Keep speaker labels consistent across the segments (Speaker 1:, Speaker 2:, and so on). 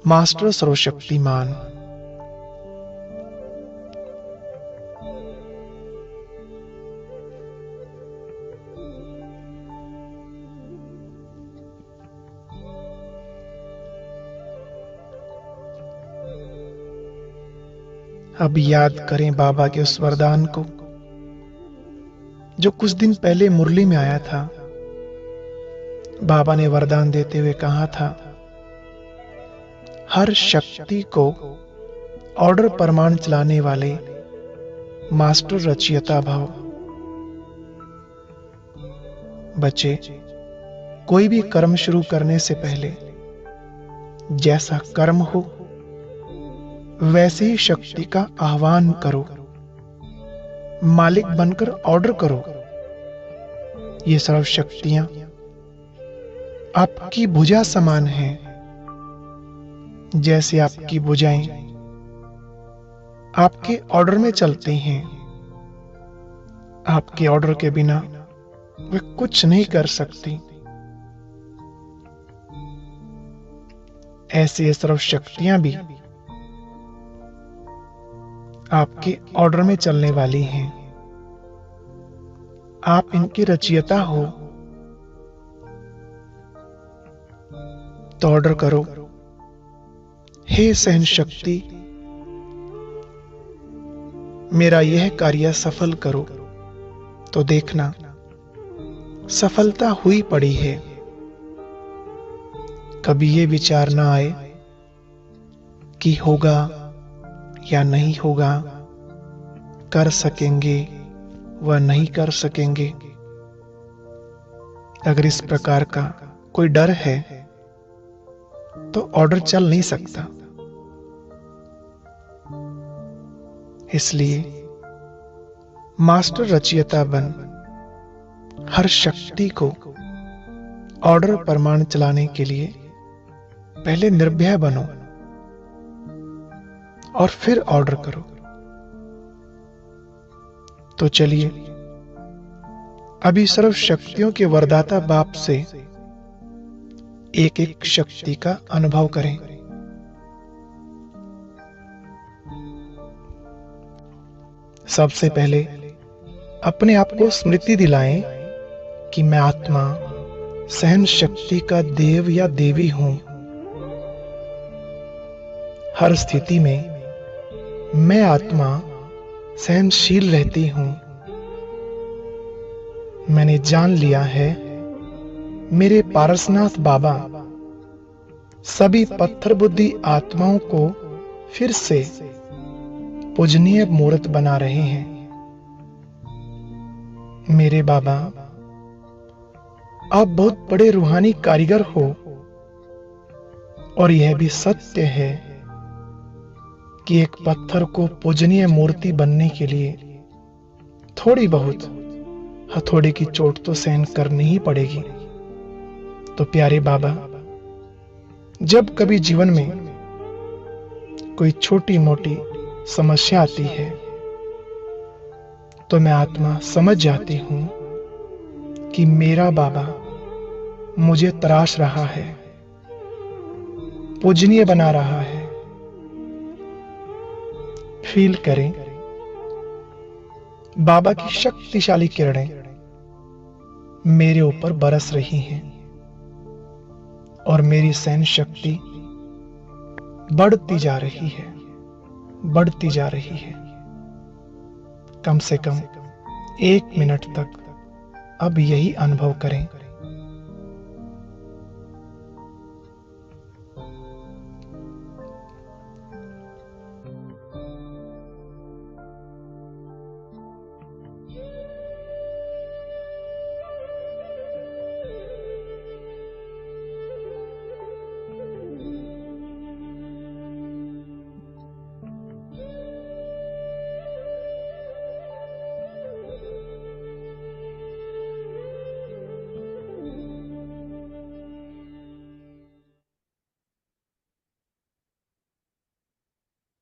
Speaker 1: Master सर्वशक्तिमान। अब याद करें बाबा के उस वरदान को जो कुछ दिन पहले मुरली में आया था। बाबा ने वरदान देते हुए कहा था, हर शक्ति को ऑर्डर परमाणु चलाने वाले मास्टर रचयिता भव। बच्चे, कोई भी कर्म शुरू करने से पहले जैसा कर्म हो वैसे ही शक्ति का आह्वान करो, मालिक बनकर ऑर्डर करो। ये सर्व शक्तियां आपकी भुजा समान हैं। जैसे आपकी भुजाएं आपके ऑर्डर में चलती हैं, आपके ऑर्डर के बिना वे कुछ नहीं कर सकती। ऐसे सर्व शक्तियां भी आपके ऑर्डर में चलने वाली हैं। आप इनके रचयिता हो तो ऑर्डर करो, हे सहन शक्ति, मेरा यह कार्य सफल करो। तो देखना सफलता हुई पड़ी है। कभी ये विचार ना आए कि होगा या नहीं होगा, कर सकेंगे व नहीं कर सकेंगे। अगर इस प्रकार का कोई डर है तो ऑर्डर चल नहीं सकता। इसलिए मास्टर रचयिता बन हर शक्ति को ऑर्डर परमाणु चलाने के लिए पहले निर्भय बनो और फिर ऑर्डर करो। तो चलिए अभी सर्व शक्तियों के वरदाता बाप से एक एक शक्ति का अनुभव करें। सबसे पहले अपने आप को स्मृति दिलाएं कि मैं आत्मा सहन शक्ति का देव या देवी हूं। हर स्थिति में मैं आत्मा सहनशील रहती हूं। मैंने जान लिया है मेरे पारसनाथ बाबा सभी पत्थर बुद्धि आत्माओं को फिर से पूजनीय मूर्त बना रहे हैं। मेरे बाबा, आप बहुत बड़े रूहानी कारीगर हो और यह भी सत्य है कि एक पत्थर को पूजनीय मूर्ति बनने के लिए थोड़ी बहुत हथौड़े की चोट तो सहन करनी ही पड़ेगी। तो प्यारे बाबा, जब कभी जीवन में कोई छोटी मोटी समस्या आती है तो मैं आत्मा समझ जाती हूं कि मेरा बाबा मुझे तराश रहा है, पूजनीय बना रहा है। फील करें बाबा की शक्तिशाली किरणें मेरे ऊपर बरस रही हैं और मेरी सहन शक्ति बढ़ती जा रही है, बढ़ती जा रही है। कम से कम 1 मिनट तक अब यही अनुभव करें।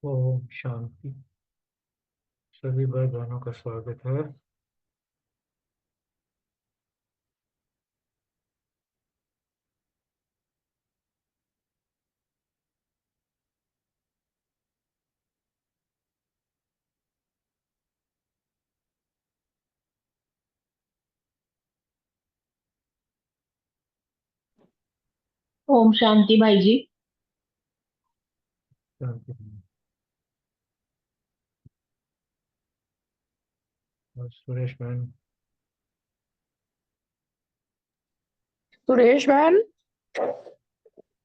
Speaker 2: ओम शांति। सभी भाई बहनों का स्वागत है।
Speaker 3: ओम शांति भाई जी।
Speaker 2: शांति। और सुरेश मैम।
Speaker 4: सुरेश बहन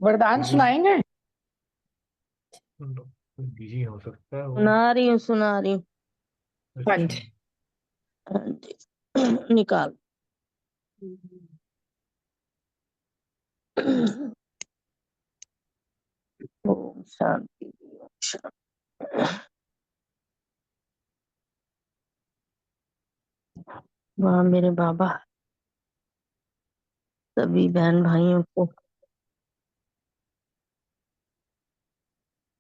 Speaker 4: वरदान सुनाएंगे।
Speaker 2: बिजी हो सकता है वो।
Speaker 5: सुना रही हूँ।
Speaker 4: हाँ
Speaker 2: अच्छा।
Speaker 4: जी।
Speaker 5: हाँ जी। निकाल। ओम शांति ओम शांति। वाह मेरे बाबा, सभी बहन भाइयों को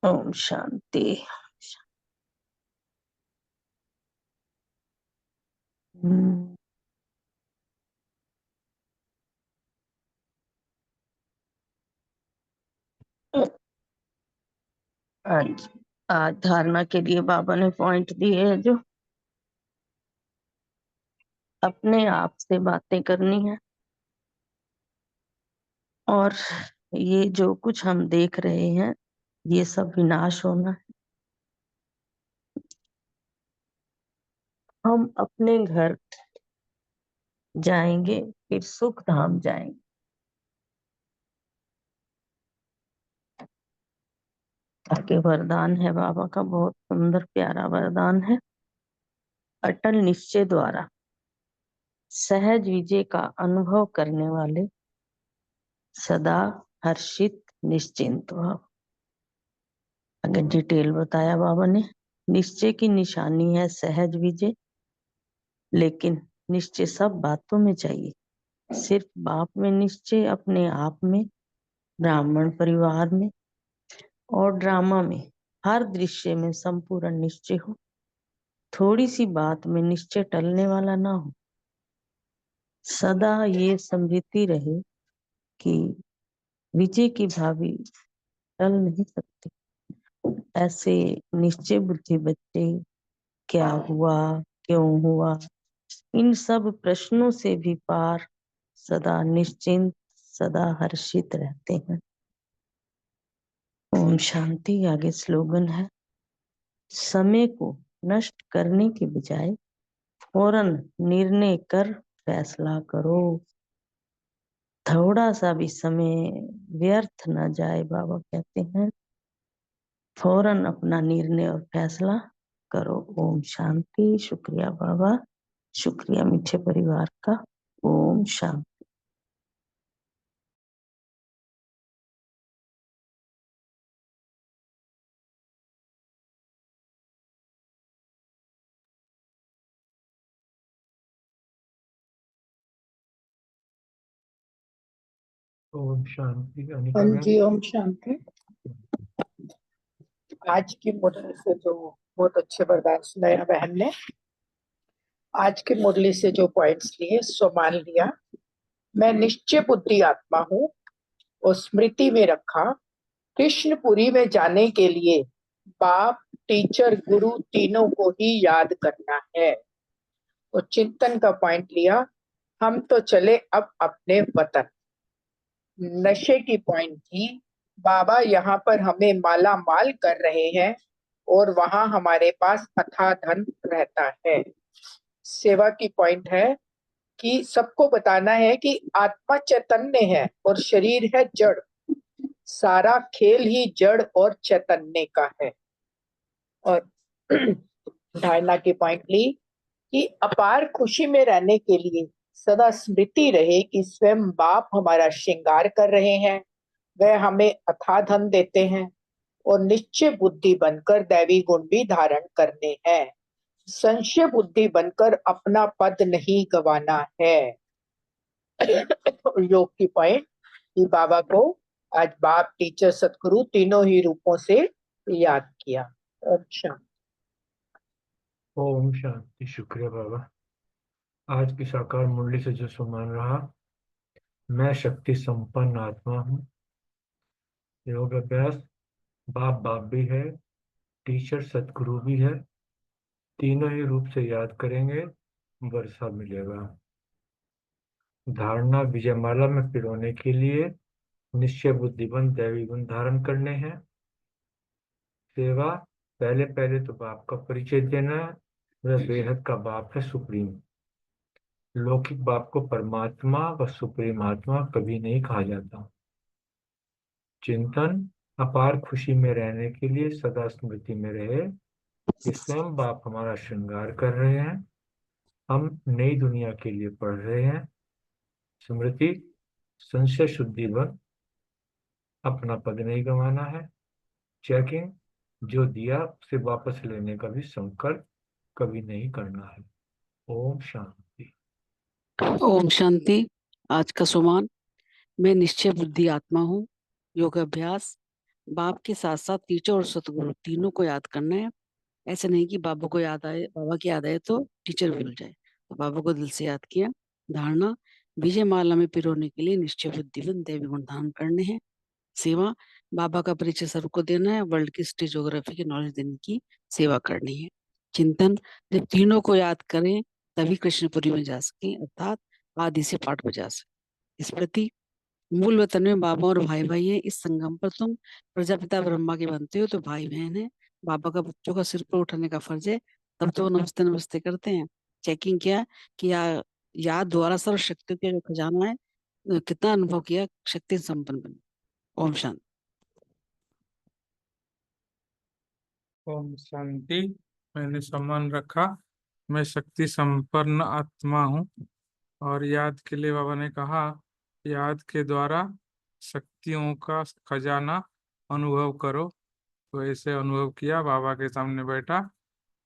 Speaker 5: ओम शांति। हम्म, आज आज धारणा के लिए बाबा ने पॉइंट दिए है, जो अपने आप से बातें करनी है। और ये जो कुछ हम देख रहे हैं, ये सब विनाश होना है। हम अपने घर जाएंगे, फिर सुख धाम जाएंगे। आपके वरदान है बाबा का, बहुत सुंदर प्यारा वरदान है। अटल निश्चय द्वारा सहज विजय का अनुभव करने वाले सदा हर्षित निश्चिंत भाव। आगे डिटेल बताया बाबा ने। निश्चय की निशानी है सहज विजय, लेकिन निश्चय सब बातों में चाहिए। सिर्फ बाप में निश्चय, अपने आप में, ब्राह्मण परिवार में और ड्रामा में, हर दृश्य में संपूर्ण निश्चय हो। थोड़ी सी बात में निश्चय टलने वाला ना हो। सदा ये स्मृति रहे कि विजय की भावी टल नहीं सकती। ऐसे निश्चय बुद्धि बच्चे क्या हुआ, क्यों हुआ, इन सब प्रश्नों से भी पार सदा निश्चिंत, सदा हर्षित रहते हैं। ओम शांति। आगे स्लोगन है, समय को नष्ट करने के बजाय फौरन निर्णय कर फैसला करो। थोड़ा सा भी समय व्यर्थ न जाए। बाबा कहते हैं फौरन अपना निर्णय और फैसला करो। ओम शांति। शुक्रिया बाबा, शुक्रिया मीठे परिवार का। ओम शांति।
Speaker 2: ओम शांति। अनिका
Speaker 4: हाँ
Speaker 2: मैम।
Speaker 4: जी। ओम शांति। आज की मुरली से जो बहुत अच्छे वरदान सुनाया बहन ने, आज की मुरली से जो पॉइंट्स लिए सो मान लिया। मैं निश्चय बुद्धि आत्मा हूँ और स्मृति में रखा कृष्णपुरी में जाने के लिए बाप, टीचर, गुरु तीनों को ही याद करना है। और चिंतन का पॉइंट लिया, हम तो चले अब अपने वतन। नशे की पॉइंट थी, बाबा यहाँ पर हमें माला माल कर रहे हैं और वहां हमारे पास अथाह धन रहता है। सेवा की पॉइंट है कि सबको बताना है कि आत्मा चैतन्य है और शरीर है जड़। सारा खेल ही जड़ और चैतन्य का है। और धारणा की पॉइंट ली कि अपार खुशी में रहने के लिए सदा स्मृति रहे कि स्वयं बाप हमारा श्रृंगार कर रहे हैं, वह हमें अथाह धन देते हैं और निश्चय बुद्धि बनकर दैवी गुण भी धारण करने हैं। संशय बुद्धि बनकर अपना पद नहीं गंवाना है। योग की पॉइंट कि बाबा को आज बाप, टीचर, सतगुरु तीनों ही रूपों से याद किया। अच्छा।
Speaker 2: ओम शांति। शुक्रिया बाबा। आज की साकार मुरली से जो सुमन रहा, मैं शक्ति संपन्न आत्मा हूँ। योग अभ्यास, बाप बाप भी है, टीचर सतगुरु भी है, तीनों ही रूप से याद करेंगे, वर्षा मिलेगा। धारणा, विजयमाला में पिरोने के लिए निश्चय बुद्धिवन दैवी गुण धारण करने हैं। सेवा, पहले पहले तो बाप का परिचय देना है। वह बेहद का बाप है, सुप्रीम। लौकिक बाप को परमात्मा व सुप्रीम आत्मा कभी नहीं कहा जाता। चिंतन, अपार खुशी में रहने के लिए सदा स्मृति में रहे कि स्वयं बाप हमारा श्रृंगार कर रहे हैं, हम नई दुनिया के लिए पढ़ रहे हैं। स्मृति, संशय शुद्धि व अपना पद नहीं गंवाना है। चेकिंग, जो दिया उसे वापस लेने का भी संकल्प कभी नहीं करना है। ओम शांति।
Speaker 3: ओम शांति। आज का सुमान, मैं निश्चय बुद्धि आत्मा हूँ। योग अभ्यास, बाप के साथ साथ टीचर और सतगुरु तीनों को याद करना है। ऐसे नहीं कि बाबा को याद आए, बाबा की याद आए तो टीचर भूल जाए। तो बाबा को दिल से याद किया। धारणा, विजय माला में पिरोने के लिए निश्चय बुद्धिवन दैवी गुण धारण करने हैं। सेवा, बाबा का परिचय सबको देना है, वर्ल्ड की हिस्ट्री ज्योग्राफी की नॉलेज देने की सेवा करनी है। चिंतन, जब तीनों को याद करें तभी कृष्णपुरी में जा सके, अर्थात आदि से पाठ बजा सके। स्मृति, मूल वतन में बाबा और भाई भाई है। इस संगम पर तुम प्रजापिता ब्रह्मा के बनते हो तो भाई बहन है। बाबा का बच्चों का सिर पर उठाने का फर्ज है, तब तो वो नमस्ते नमस्ते करते हैं। चेकिंग किया कि याद द्वारा सर्व शक्तियों का जो खजाना है, कितना अनुभव किया, शक्ति संपन्न बने। ओम शांति।
Speaker 6: ओम शांति। मैंने सम्मान रखा, मैं शक्ति संपन्न आत्मा हूँ। और याद के लिए बाबा ने कहा, याद के द्वारा शक्तियों का खजाना अनुभव करो। तो ऐसे अनुभव किया, बाबा के सामने बैठा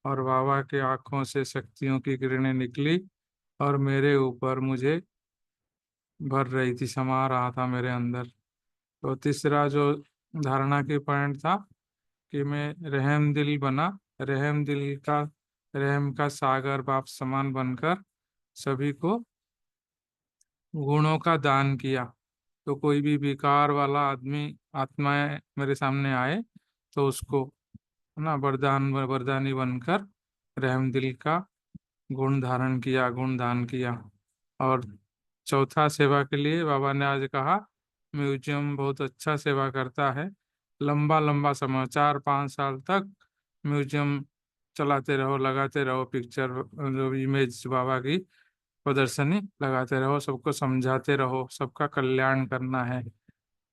Speaker 6: और बाबा के आंखों से शक्तियों की किरणें निकली और मेरे ऊपर मुझे भर रही थी, समा रहा था मेरे अंदर। तो तीसरा जो धारणा की पॉइंट था कि मैं रहम दिल बना, रहम दिल का, रहम का सागर बाप समान बनकर सभी को गुणों का दान किया। तो कोई भी विकार वाला आदमी आत्माएं मेरे सामने आए तो उसको ना वरदानी बनकर रहम दिल का गुण धारण किया, गुण दान किया। और चौथा सेवा के लिए बाबा ने आज कहा, म्यूजियम बहुत अच्छा सेवा करता है। लंबा लंबा समय 4-5 साल तक म्यूजियम चलाते रहो, लगाते रहो, पिक्चर जो इमेज बाबा की प्रदर्शनी लगाते रहो, सबको समझाते रहो, सबका कल्याण करना है।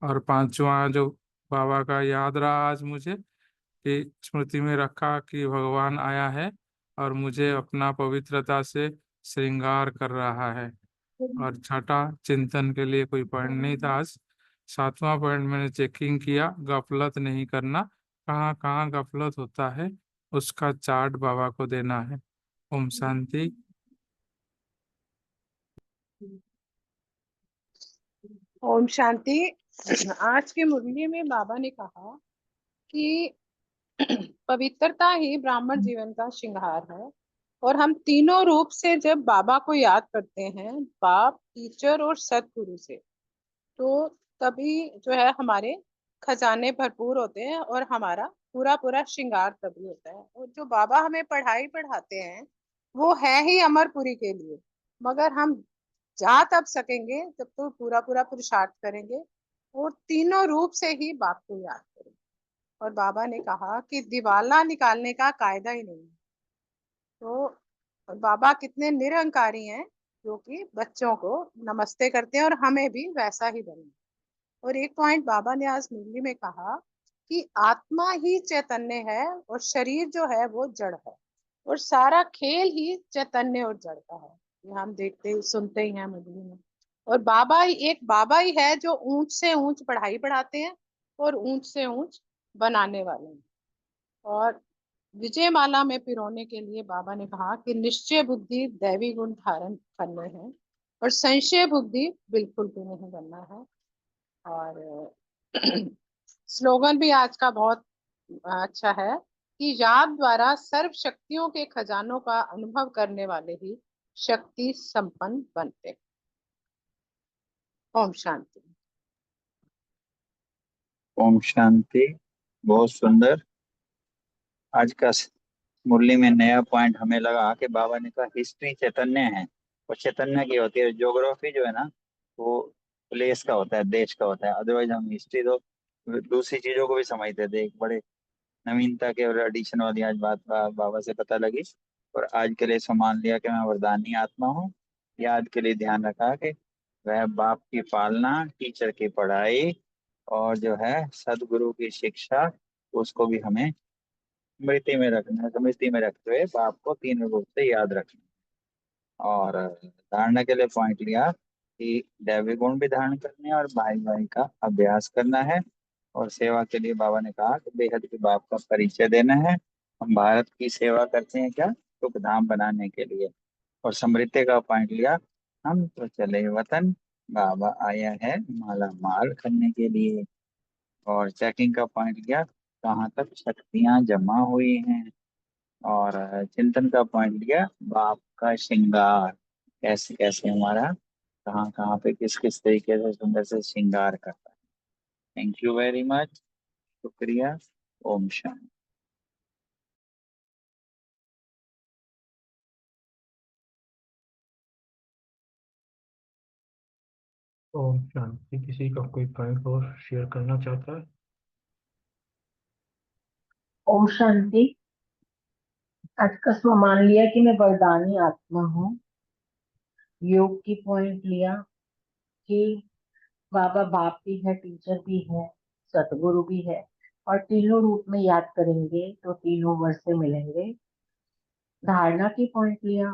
Speaker 6: और पांचवा जो बाबा का याद रहा आज मुझे, कि स्मृति में रखा कि भगवान आया है और मुझे अपना पवित्रता से श्रृंगार कर रहा है। और छठा, चिंतन के लिए कोई पॉइंट नहीं था आज। सातवां पॉइंट मैंने चेकिंग किया, गफलत नहीं करना, कहाँ कहाँ गफलत होता है उसका चार्ट बाबा को देना है। ओम शांति।
Speaker 4: ओम शांति। आज की मुरली में बाबा ने कहा कि पवित्रता ही ब्राह्मण जीवन का श्रृंगार है। और हम तीनों रूप से जब बाबा को याद करते हैं, बाप, टीचर और सतगुरु से, तो तभी जो है हमारे खजाने भरपूर होते हैं और हमारा पूरा पूरा श्रृंगार तभी होता है। और जो बाबा हमें पढ़ाई पढ़ाते हैं वो है ही अमरपुरी के लिए, मगर हम जा तब सकेंगे जब तो पूरा पूरा पुरुषार्थ करेंगे और तीनों रूप से ही बाप को याद करेंगे। और बाबा ने कहा कि दिवाला निकालने का कायदा ही नहीं है। तो बाबा कितने निरहंकारी हैं, जो कि बच्चों को नमस्ते करते हैं और हमें भी वैसा ही बनना। और एक पॉइंट बाबा ने आज मुरली में कहा कि आत्मा ही चैतन्य है और शरीर जो है वो जड़ है, और सारा खेल ही चैतन्य और जड़ का है। ये हम देखते सुनते ही हैं मुरली में। और बाबा ही है जो ऊंच से ऊंच पढ़ाई पढ़ाते हैं और ऊंच से ऊंच बनाने वाले हैं। और विजय माला में पिरोने के लिए बाबा ने कहा कि निश्चय बुद्धि दैवी गुण धारण करने हैं और संशय बुद्धि बिल्कुल भी नहीं बनना है। और स्लोगन भी आज का बहुत अच्छा है कि याद द्वारा सर्व शक्तियों के खजानों का अनुभव करने वाले ही शक्ति संपन्न बनते हैं। ओम शांति।
Speaker 7: ओम शांति। बहुत सुंदर। आज का मुरली में नया पॉइंट हमें लगा कि बाबा ने कहा हिस्ट्री चैतन्य है और चैतन्य की होती है। ज्योग्राफी जो है ना, वो प्लेस का होता है, देश का होता है। अदरवाइज हम हिस्ट्री तो दूसरी चीजों को भी समझते थे। एक बड़े नवीनता के और एडिशन वाली आज बात बाबा से पता लगी। और आज के लिए मान लिया कि मैं वरदानी आत्मा हूँ। याद के लिए ध्यान रखा कि वह बाप की पालना, टीचर की पढ़ाई और जो है सदगुरु की शिक्षा, उसको भी हमें स्मृति में रखना है। स्मृति में रखते हुए बाप को तीन रूप से याद रखना है। और धारणा के लिए पॉइंट लिया कि दैवी गुण भी धारण करने हैं और भाई भाई का अभ्यास करना है। और सेवा के लिए बाबा ने कहा कि बेहद के बाप का परिचय देना है। हम भारत की सेवा करते हैं क्या? सुख धाम बनाने के लिए। और समृद्धि का पॉइंट लिया, हम तो चले वतन, बाबा आया है माला माल करने के लिए। और चेकिंग का पॉइंट लिया, कहाँ तक शक्तियां जमा हुई हैं। और चिंतन का पॉइंट लिया, बाप का श्रृंगार कैसे कैसे हमारा कहाँ कहाँ पे किस किस तरीके से सुंदर से श्रृंगार करता है। Thank you very much. शुक्रिया। ओम शांति।
Speaker 2: ओम शांति। किसी का कोई पॉइंट और शेयर करना चाहता है?
Speaker 5: ओम शांति। आज का मान लिया कि मैं वरदानी आत्मा हूँ। योग की पॉइंट लिया कि बाबा बाप भी है, टीचर भी है, सतगुरु भी है, और तीनों रूप में याद करेंगे तो तीनों वर्ष से मिलेंगे। धारणा की पॉइंट लिया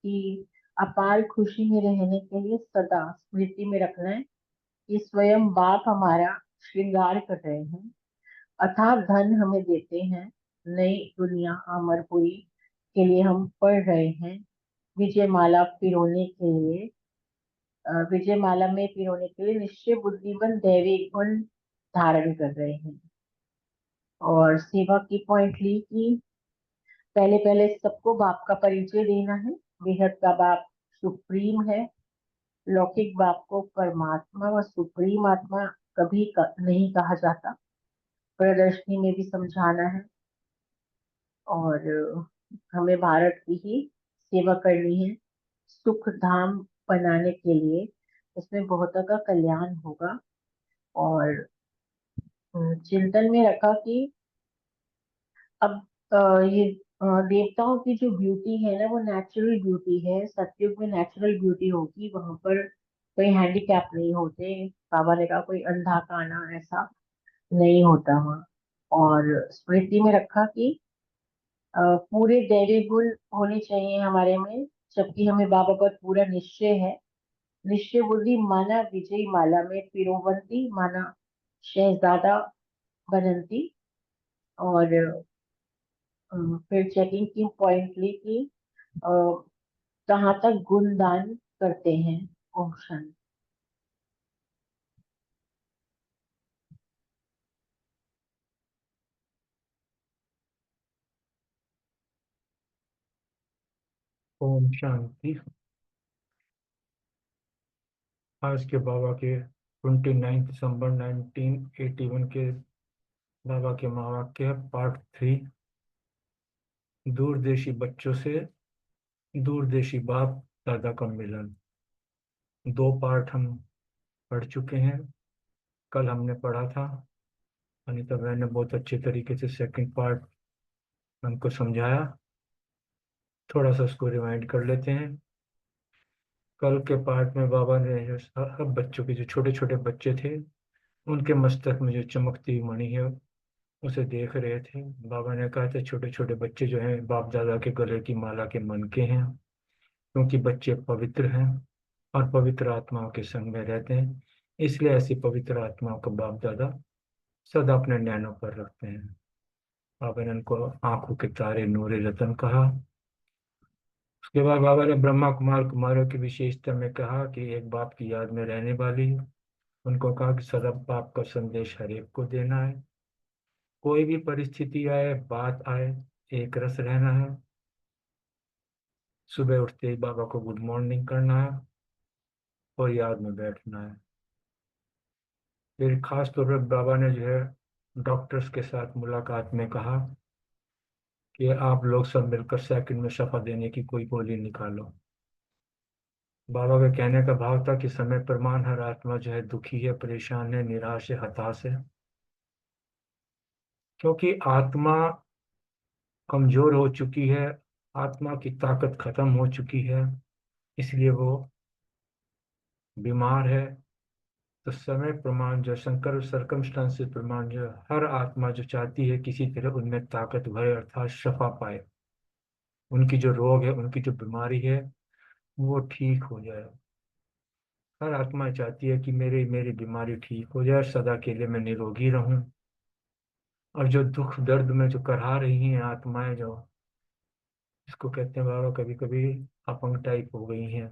Speaker 5: कि अपार खुशी में रहने के लिए सदा स्मृति में रखना है कि स्वयं बाप हमारा श्रृंगार कर रहे हैं, अथाह धन हमें देते हैं, नई दुनिया अमरपुरी के लिए हम पढ़ रहे हैं, विजय माला पिरोने के लिए विजय माला में पिरोने के लिए निश्चय बुद्धिमान दैवी गुण धारण कर रहे हैं। और सेवा की पॉइंट ली कि पहले पहले सबको बाप का परिचय देना है। बेहद का बाप सुप्रीम है। लौकिक बाप को परमात्मा व सुप्रीम आत्मा कभी नहीं कहा जाता। प्रदर्शनी में भी समझाना है। और हमें भारत की ही सेवा करनी है सुख धाम बनाने के लिए। इसमें बहुतों का कल्याण होगा। और चिंतन में रखा कि अब ये देवताओं की जो ब्यूटी है ना, वो नेचुरल ब्यूटी है। सतयुग में नेचुरल ब्यूटी होगी, वहां पर कोई हैंडीकैप नहीं होते। बाबा ने कहा कोई अंधा काना ऐसा नहीं होता वहाँ। और स्मृति में रखा कि पूरे दैवी गुण होने चाहिए हमारे में, जबकि हमें बाबा पर पूरा निश्चय है। निश्चय बुद्धि माना विजयी माला में पिरोवंती माना शहजादा बनंती। और फिर चेकिंग की पॉइंट ली कि अ, कहाँ तक गुणदान करते हैं। ऑप्शन।
Speaker 2: ओम शांति। आज के बाबा के 29 दिसंबर 1981 के बाबा के महावाक्य पार्ट 3, दूरदेशी बच्चों से दूरदेशी बाप दादा का मिलन। 2 पार्ट हम पढ़ चुके हैं। कल हमने पढ़ा था, अनिता बहन ने बहुत अच्छे तरीके से सेकंड पार्ट हमको समझाया। थोड़ा सा उसको रिवाइंड कर लेते हैं। कल के पार्ट में बाबा ने जो सब बच्चों के, जो छोटे छोटे बच्चे थे, उनके मस्तक में जो चमकती हुई मणि है उसे देख रहे थे। बाबा ने कहा था छोटे छोटे बच्चे जो हैं बाप दादा के गले की माला के मनके हैं, क्योंकि बच्चे पवित्र हैं और पवित्र आत्माओं के संग में रहते हैं। इसलिए ऐसी पवित्र आत्माओं को बाप दादा सदा अपने नैनों पर रखते हैं। बाबा ने उनको आंखों के तारे नूरे रतन कहा। उसके बाद बाबा ने ब्रह्मा कुमार कुमारों की विशेषता में कहा कि एक बाप की याद में रहने वाली। उनको कहा कि सदा बाप का संदेश हर एक को देना है। कोई भी परिस्थिति आए, बात आए, एक रस रहना है। सुबह उठते ही बाबा को गुड मॉर्निंग करना है और याद में बैठना है। फिर खास तौर पर बाबा ने जो है डॉक्टर्स के साथ मुलाकात में कहा कि आप लोग सब मिलकर सेकंड में शफा देने की कोई गोली निकालो। बाबा के कहने का भाव था कि समय प्रमाण हर आत्मा जो है दुखी है, परेशान है, निराश है, हताश है, क्योंकि आत्मा कमजोर हो चुकी है, आत्मा की ताकत खत्म हो चुकी है, इसलिए वो बीमार है। तो समय प्रमाण जो शंकर सरकमस्टांसेस प्रमाण जो हर आत्मा जो चाहती है किसी तरह उनमें ताकत भरे अर्थात शफा पाए, उनकी जो रोग है, उनकी जो बीमारी है वो ठीक हो जाए। हर आत्मा चाहती है कि मेरी मेरी बीमारी ठीक हो जाए, सदा के लिए मैं निरोगी रहूं। और जो दुख दर्द में जो करहा रही हैं आत्माएं, जो इसको कहते हैं बाबा कभी कभी अपंग टाइप हो गई हैं,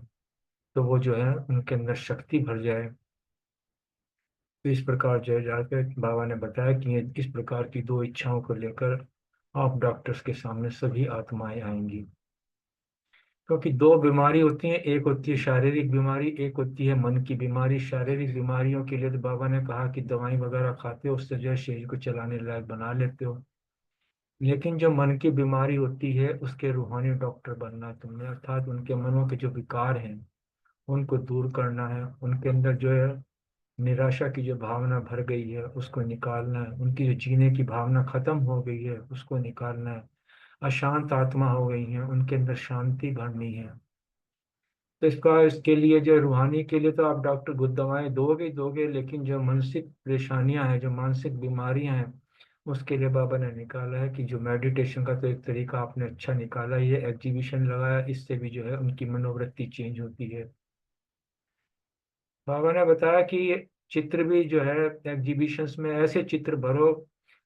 Speaker 2: तो वो जो है उनके अंदर शक्ति भर जाए। तो इस प्रकार जो है जाकर बाबा ने बताया कि ये इस प्रकार की दो इच्छाओं को लेकर आप डॉक्टर्स के सामने सभी आत्माएं आएंगी। क्योंकि दो बीमारी होती हैं, एक होती है शारीरिक बीमारी, एक होती है मन की बीमारी। शारीरिक बीमारियों के लिए तो बाबा ने कहा कि दवाई वगैरह खाते हो, उससे जो है शरीर को चलाने लायक बना लेते हो। लेकिन जो मन की बीमारी होती है उसके रूहानी डॉक्टर बनना है तुमने, अर्थात उनके मनों के जो विकार हैं उनको दूर करना है। उनके अंदर जो है निराशा की जो भावना भर गई है उसको निकालना है, उनकी जो जीने की भावना खत्म हो गई है उसको निकालना है। अशांत आत्मा हो गई हैं, उनके अंदर शांति भरनी है। तो इसके लिए जो रूहानी के लिए तो आप डॉक्टर खुद दवाएं दोगे ही दोगे, लेकिन जो मानसिक परेशानियां हैं, जो मानसिक बीमारियां हैं, उसके लिए बाबा ने निकाला है कि जो मेडिटेशन का तो एक तरीका आपने अच्छा निकाला, ये एग्जीबिशन लगाया, इससे भी जो है उनकी मनोवृत्ति चेंज होती है। बाबा ने बताया कि चित्र भी जो है एग्जीबिशंस में ऐसे चित्र भरो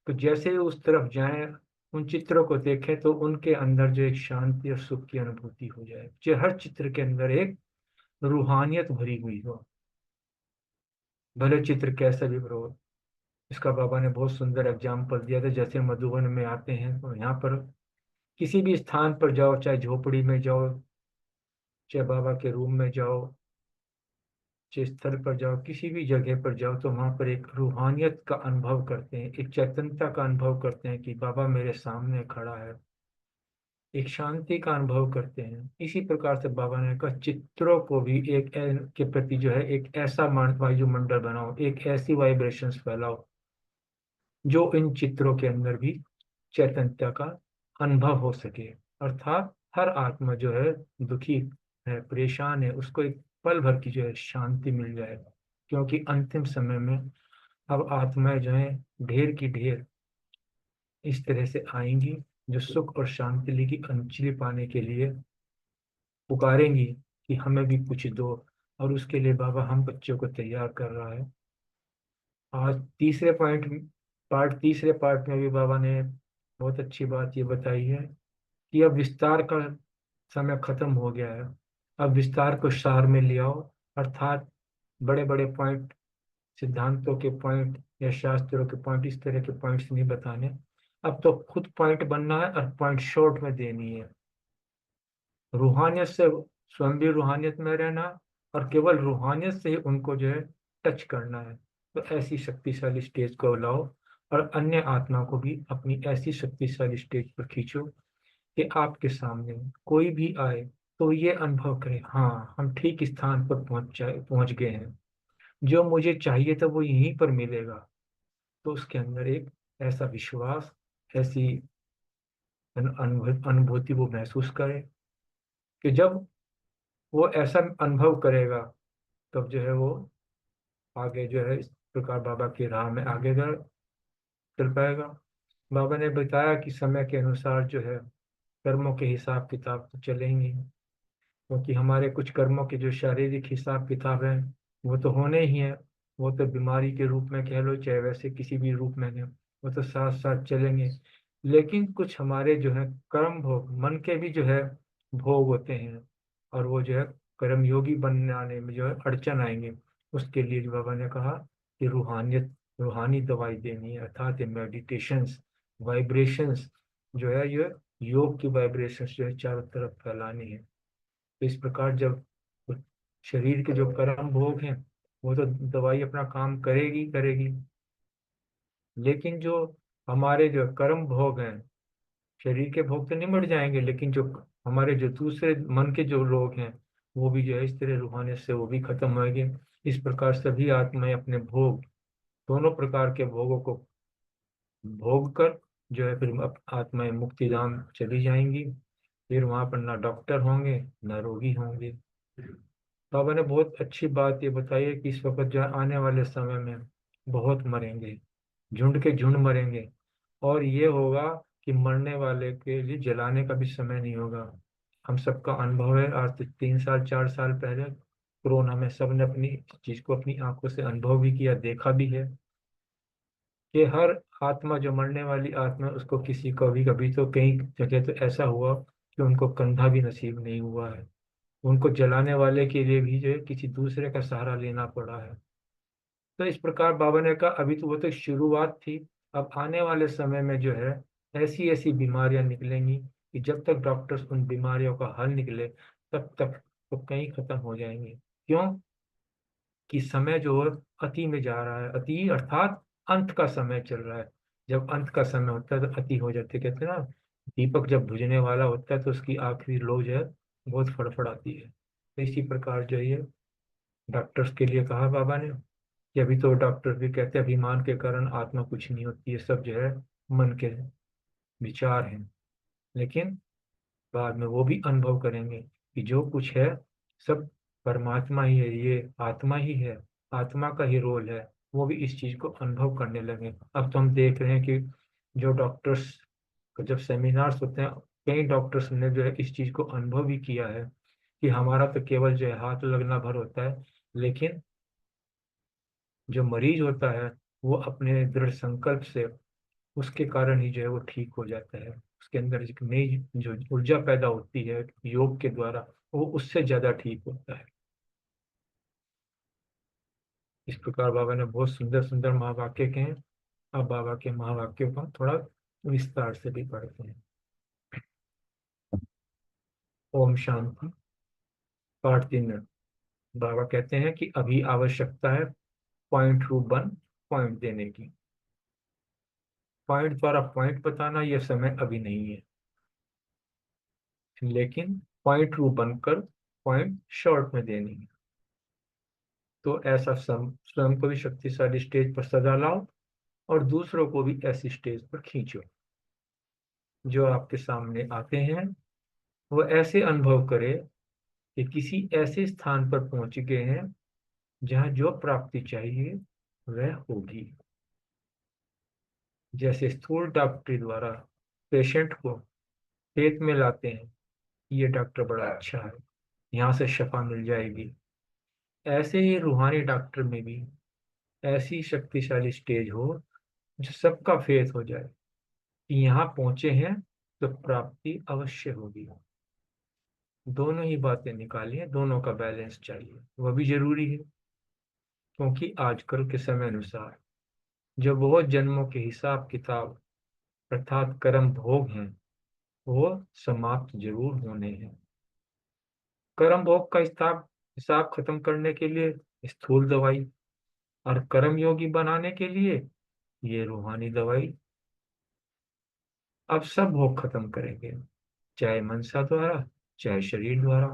Speaker 2: तो जैसे ही उस तरफ जाएं, उन चित्रों को देखें तो उनके अंदर जो एक शांति और सुख की अनुभूति हो जाए, जो हर चित्र के अंदर एक रूहानियत भरी हुई हो, भले चित्र कैसा भी हो। इसका बाबा ने बहुत सुंदर एग्जाम्पल दिया था, जैसे मधुबन में आते हैं तो यहाँ पर किसी भी स्थान पर जाओ, चाहे झोपड़ी में जाओ, चाहे बाबा के रूम में जाओ, चाहे स्थल पर जाओ, किसी भी जगह पर जाओ, तो वहां पर एक रूहानियत का अनुभव करते हैं, एक चैतन्यता का अनुभव करते हैं कि बाबा मेरे सामने खड़ा है, एक शांति का अनुभव करते हैं। इसी प्रकार से बाबा ने कहा चित्रों को भी एक के प्रति जो है एक ऐसा वायुमंडल बनाओ, एक ऐसी वाइब्रेशंस फैलाओ जो इन चित्रों के अंदर भी चैतन्यता का अनुभव हो सके। अर्थात हर आत्मा जो है दुखी है, परेशान है, उसको एक पल भर की जो है शांति मिल जाए। क्योंकि अंतिम समय में अब आत्माएं जो है ढेर की ढेर इस तरह से आएंगी, जो सुख और शांति की अंजलि पाने के लिए पुकारेंगी कि हमें भी कुछ दो। और उसके लिए बाबा हम बच्चों को तैयार कर रहा है। आज तीसरे पार्ट में भी बाबा ने बहुत अच्छी बात ये बताई है कि अब विस्तार का समय खत्म हो गया है। अब विस्तार को सार में ले आओ, अर्थात बड़े बड़े पॉइंट, सिद्धांतों के पॉइंट या शास्त्रों के पॉइंट, इस तरह के पॉइंट्स नहीं बताने। अब तो खुद पॉइंट बनना है और पॉइंट शॉर्ट में देनी है। रूहानियत से स्वयं भी रूहानियत में रहना और केवल रूहानियत से ही उनको जो है टच करना है। तो ऐसी शक्तिशाली स्टेज को लाओ और अन्य आत्मा को भी अपनी ऐसी शक्तिशाली स्टेज पर खींचो कि आपके सामने कोई भी आए तो ये अनुभव करे, हाँ हम ठीक स्थान पर पहुंच गए हैं, जो मुझे चाहिए था वो यहीं पर मिलेगा। तो उसके अंदर एक ऐसा विश्वास, ऐसी अनुभूति वो महसूस करे कि जब वो ऐसा अनुभव करेगा तब जो है वो आगे जो है इस प्रकार बाबा की राह में आगे चल पाएगा। बाबा ने बताया कि समय के अनुसार जो है कर्मों के हिसाब किताब तो चलेंगे, क्योंकि हमारे कुछ कर्मों के जो शारीरिक हिसाब किताब हैं वो तो होने ही हैं, वो तो बीमारी के रूप में कह लो चाहे वैसे किसी भी रूप में है, वो तो साथ साथ चलेंगे। लेकिन कुछ हमारे जो है कर्म भोग, मन के भी जो है भोग होते हैं, और वो जो है कर्म योगी बनाने में जो है अड़चन आएंगे। उसके लिए जो बाबा ने कहा कि रूहानी दवाई देनी है, अर्थात मेडिटेशंस, वाइब्रेशंस जो है ये योग की वाइब्रेशंस जो है चारों तरफ फैलानी है। तो इस प्रकार जब शरीर के जो कर्म भोग हैं वो तो दवाई अपना काम करेगी करेगी, लेकिन जो हमारे जो कर्म भोग हैं, शरीर के भोग तो निमट जाएंगे, लेकिन जो हमारे जो दूसरे मन के जो लोग हैं वो भी जो है इस तरह रूहानियत से वो भी खत्म होगी। इस प्रकार सभी आत्माएं अपने भोग, दोनों प्रकार के भोगों को भोग कर जो है फिर आत्माएं मुक्ति धाम चली जाएंगी। फिर वहां पर ना डॉक्टर होंगे ना रोगी होंगे। बाबा ने बहुत अच्छी बात ये बताई है कि इस वक्त जो है आने वाले समय में बहुत मरेंगे, झुंड के झुंड मरेंगे। और ये होगा कि मरने वाले के लिए जलाने का भी समय नहीं होगा। हम सबका अनुभव है, आज से 3 साल 4 साल पहले कोरोना में सबने अपनी चीज को अपनी आंखों से अनुभव भी किया, देखा भी है कि हर आत्मा जो मरने वाली आत्मा है, उसको किसी को भी कभी तो कई जगह तो ऐसा हुआ कि उनको कंधा भी नसीब नहीं हुआ है। उनको जलाने वाले के लिए भी जो है किसी दूसरे का सहारा लेना पड़ा है। तो इस प्रकार बाबा ने कहा अभी तो वो तो शुरुआत थी, अब आने वाले समय में जो है ऐसी ऐसी बीमारियां निकलेंगी कि जब तक डॉक्टर्स उन बीमारियों का हल निकले तब तक तो कहीं खत्म हो जाएंगे। क्यों? कि समय जो है अति में जा रहा है, अति अर्थात अंत का समय चल रहा है। जब अंत का समय होता है तो अति हो जाते, कहते हैं ना, दीपक जब बुझने वाला होता है तो उसकी आखिरी लौ जो है बहुत फड़फड़ाती है। तो इसी प्रकार जो है ये डॉक्टर्स के लिए कहा बाबा ने कि अभी तो डॉक्टर भी कहते हैं अभिमान के कारण आत्मा कुछ नहीं होती है, सब जो है मन के विचार हैं। लेकिन बाद में वो भी अनुभव करेंगे कि जो कुछ है सब परमात्मा ही है, ये आत्मा ही है, आत्मा का ही रोल है। वो भी इस चीज को अनुभव करने लगे। अब तो हम देख रहे हैं कि जो डॉक्टर्स जब सेमिनार्स होते हैं, कई डॉक्टर्स ने जो है इस चीज को अनुभव भी किया है कि हमारा तो केवल जो है हाथ लगना भर होता है, लेकिन जो मरीज होता है वो अपने दृढ़ संकल्प से, उसके कारण ही जो है वो ठीक हो जाता है। उसके अंदर एक नई जो ऊर्जा पैदा होती है योग के द्वारा, वो उससे ज्यादा ठीक होता है। इस प्रकार बाबा ने बहुत सुंदर सुंदर महावाक्य कहे हैं। अब बाबा के महावाक्यों का थोड़ा विस्तार से भी पढ़ते हैं। ओम शांति। पाठ 3। बाबा कहते हैं कि अभी आवश्यकता है पॉइंट रूप 1 पॉइंट देने की। पॉइंट द्वारा पॉइंट बताना यह समय अभी नहीं है, लेकिन पॉइंट रूप बनकर पॉइंट शॉर्ट में देनी है। तो ऐसा स्वयं को भी शक्तिशाली स्टेज पर सजा लाओ और दूसरों को भी ऐसी स्टेज पर खींचो। जो आपके सामने आते हैं वो ऐसे अनुभव करे कि किसी ऐसे स्थान पर पहुंच गए हैं जहां जो प्राप्ति चाहिए वह होगी। जैसे स्थूल डॉक्टरी द्वारा पेशेंट को खेत में लाते हैं, ये डॉक्टर बड़ा अच्छा है, यहाँ से शफा मिल जाएगी, ऐसे ही रूहानी डॉक्टर में भी ऐसी शक्तिशाली स्टेज हो जो सबका फेथ हो जाए कि यहाँ पहुंचे हैं तो प्राप्ति अवश्य होगी। दोनों ही बातें निकालिए, दोनों का बैलेंस चाहिए, वह भी जरूरी है। क्योंकि आजकल के समय अनुसार जो बहुत जन्मों के हिसाब किताब अर्थात कर्म भोग हैं वो समाप्त जरूर होने हैं। कर्म भोग का हिसाब हिसाब खत्म करने के लिए स्थूल दवाई, और कर्म योगी बनाने के लिए ये रूहानी दवाई। अब सब भोग खत्म करेंगे, चाहे मनसा द्वारा चाहे शरीर द्वारा।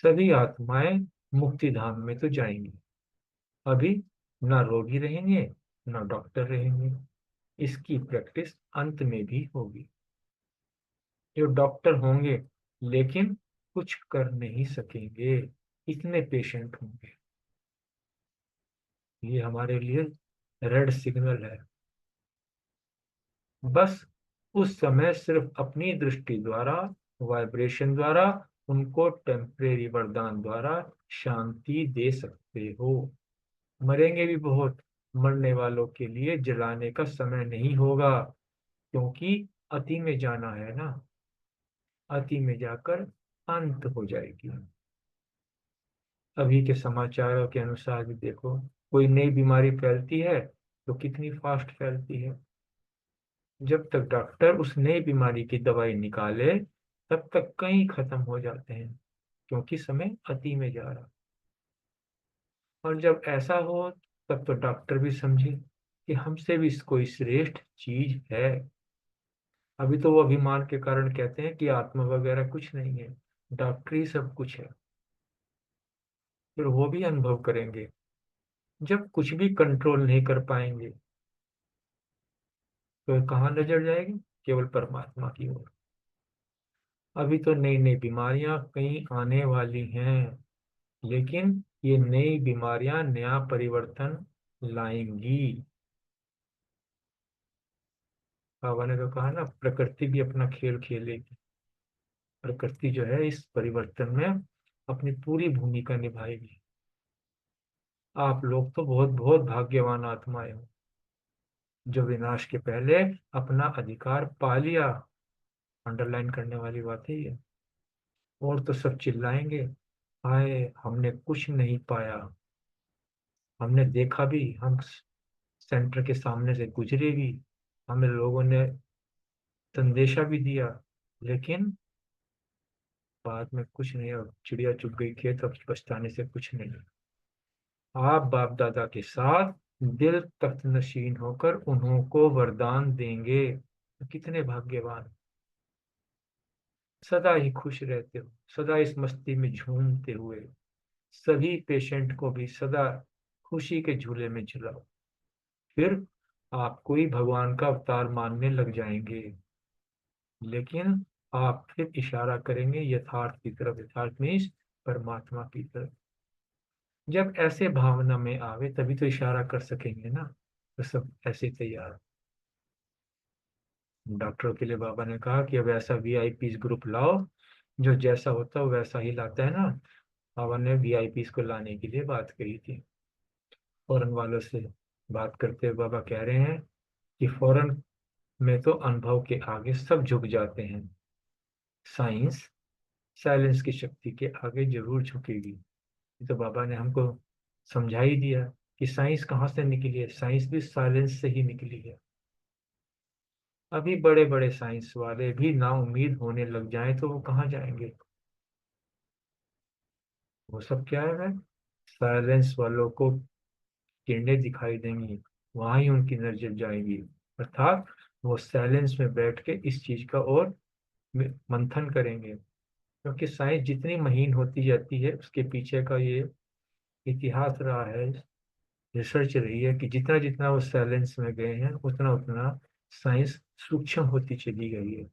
Speaker 2: सभी आत्माएं मुक्ति धाम में तो जाएंगी। अभी ना रोगी रहेंगे ना डॉक्टर रहेंगे, इसकी प्रैक्टिस अंत में भी होगी। जो डॉक्टर होंगे लेकिन कुछ कर नहीं सकेंगे, इतने पेशेंट होंगे। ये हमारे लिए रेड सिग्नल है। बस उस समय सिर्फ अपनी दृष्टि द्वारा, वाइब्रेशन द्वारा उनको टेम्परेरी वरदान द्वारा शांति दे सकते हो। मरेंगे भी बहुत, मरने वालों के लिए जलाने का समय नहीं होगा, क्योंकि अति में जाना है ना, अति में जाकर अंत हो जाएगी। अभी के समाचारों के अनुसार भी देखो, कोई नई बीमारी फैलती है तो कितनी फास्ट फैलती है। जब तक डॉक्टर उस नई बीमारी की दवाई निकाले तब तक कई खत्म हो जाते हैं, क्योंकि समय अति में जा रहा। और जब ऐसा हो तब तो डॉक्टर भी समझे कि हमसे भी कोई श्रेष्ठ चीज है। अभी तो वो अभिमान के कारण कहते हैं कि आत्मा वगैरह कुछ नहीं है, डॉक्टरी सब कुछ है, फिर वो भी अनुभव करेंगे। जब कुछ भी कंट्रोल नहीं कर पाएंगे तो कहाँ नजर जाएगी? केवल परमात्मा की ओर। अभी तो नई नई बीमारियां कहीं आने वाली हैं, लेकिन ये नई बीमारियां नया परिवर्तन लाएंगी। बाबा ने तो कहा ना, प्रकृति भी अपना खेल खेलेगी। प्रकृति जो है इस परिवर्तन में अपनी पूरी भूमिका निभाएगी। आप लोग तो बहुत बहुत भाग्यवान आत्माएं हो, जो विनाश के पहले अपना अधिकार पा लिया। अंडरलाइन करने वाली बात है ये। और तो सब चिल्लाएंगे, हाय हमने कुछ नहीं पाया। हमने देखा भी, हम सेंटर के सामने से गुजरे भी, हमें लोगों ने संदेशा भी दिया, लेकिन बाद में कुछ नहीं। अब चिड़िया चुग गई खेत, अब पछताने से कुछ नहीं। आप बाप दादा के साथ दिल तख्त नशीन होकर उन्हों को वरदान देंगे। तो कितने भाग्यवान। सदा ही खुश रहते हो, सदा इस मस्ती में झूमते हुए सभी पेशेंट को भी सदा खुशी के झूले में झुलाओ। फिर आपको ही भगवान का अवतार मानने लग जाएंगे। लेकिन आप फिर इशारा करेंगे यथार्थ की तरफ। यथार्थ मीन्स परमात्मा की तरफ। जब ऐसे भावना में आवे तभी तो इशारा कर सकेंगे ना। तो सब ऐसे तैयार। डॉक्टरों के लिए बाबा ने कहा कि अब ऐसा वीआईपी ग्रुप लाओ, जो जैसा होता है वैसा ही लाता है ना। बाबा ने वीआईपी को लाने के लिए बात कही थी। फॉरेन वालों से बात करते हुए बाबा कह रहे हैं कि फॉरेन में तो अनुभव के आगे सब झुक जाते हैं, साइंस साइलेंस की शक्ति के आगे जरूर झुकेगी। ये तो बाबा ने हमको समझा ही दिया कि साइंस कहाँ से निकली है। साइंस भी साइलेंस से ही निकली है। अभी बड़े बड़े साइंस वाले भी ना उम्मीद होने लग जाएं तो वो कहाँ जाएंगे? वो सब क्या है? साइलेंस वालों को किरणें दिखाई देंगी, वहां ही उनकी नजर जाएगी। अर्थात वो साइलेंस में बैठ के इस चीज का और मंथन करेंगे। क्योंकि साइंस जितनी महीन होती जाती है उसके पीछे का ये इतिहास रहा है, रिसर्च रही है कि जितना जितना वो साइलेंस में गए हैं उतना उतना साइंस सूक्ष्म होती चली गई है।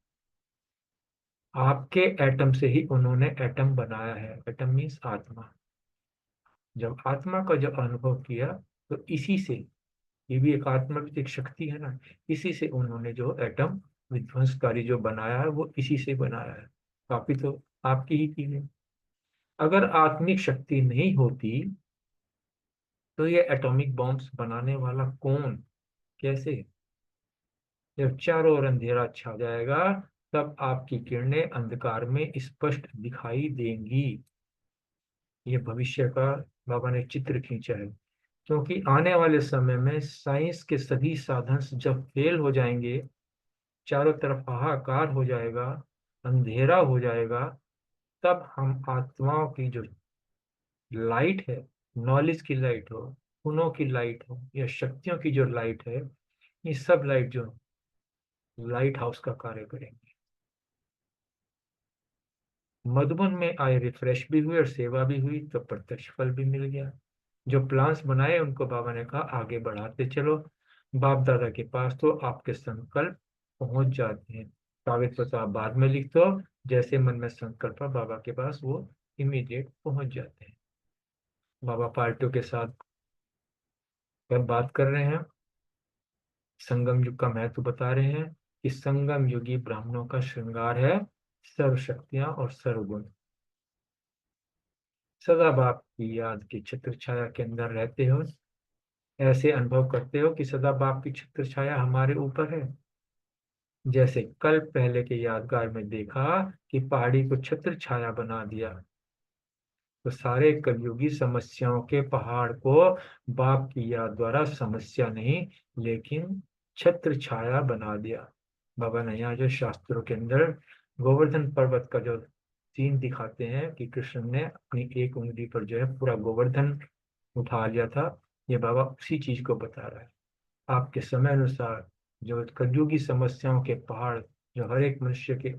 Speaker 2: आपके एटम से ही उन्होंने एटम बनाया है। एटम मीन्स आत्मा। जब आत्मा का जब अनुभव किया तो इसी से, ये भी एक आत्मा भी तो एक शक्ति है ना, इसी से उन्होंने जो एटम विध्वंसकारी जो बनाया है वो इसी से बनाया है। काफी तो आपकी ही की है। अगर आत्मिक शक्ति नहीं होती तो ये एटॉमिक बॉम्ब्स बनाने वाला कौन? कैसे? जब चारों ओर अंधेरा छा जाएगा तब आपकी किरणें अंधकार में स्पष्ट दिखाई देंगी। ये भविष्य का बाबा ने चित्र खींचा है। क्योंकि आने वाले समय में साइंस के सभी साधन जब फेल हो जाएंगे, चारों तरफ हाहाकार हो जाएगा, अंधेरा हो जाएगा, तब हम आत्माओं की जो लाइट है, नॉलेज की लाइट हो, गुणों की लाइट हो या शक्तियों की जो लाइट है, ये सब लाइट जो लाइट हाउस का कार्य करेंगे। मधुबन में आए रिफ्रेश भी हुए और सेवा भी हुई तो प्रत्यक्ष फल भी मिल गया। जो प्लान्स बनाए उनको बाबा ने कहा आगे बढ़ाते चलो। बाप दादा के पास तो आपके संकल्प पहुंच जाते हैं। कागज पर तो आप बाद में लिख दो, जैसे मन में संकल्प है बाबा के पास वो इमीडिएट पहुंच जाते हैं। बाबा पार्टियों के साथ जब बात कर रहे हैं, संगम युग का महत्व बता रहे हैं कि संगम युगी ब्राह्मणों का श्रृंगार है सर्व शक्तियां और सर्वगुण। सदा बाप की याद की छत्र छाया के अंदर रहते हो, ऐसे अनुभव करते हो कि सदा बाप की छत्र छाया हमारे ऊपर है। जैसे कल पहले के यादगार में देखा कि पहाड़ी को छत्र छाया बना दिया, तो सारे कलयुगी समस्याओं के पहाड़ को बाप की याद द्वारा समस्या नहीं लेकिन छत्र छाया बना दिया। बाबा ने यहाँ जो शास्त्रों के अंदर गोवर्धन पर्वत का जो सीन दिखाते हैं कि कृष्ण ने अपनी एक उंगली पर जो है पूरा गोवर्धन उठा लिया था, ये बाबा उसी चीज को बता रहा है। आपके समय अनुसार जो कलयुगी समस्याओं के पहाड़ जो हर एक मनुष्य के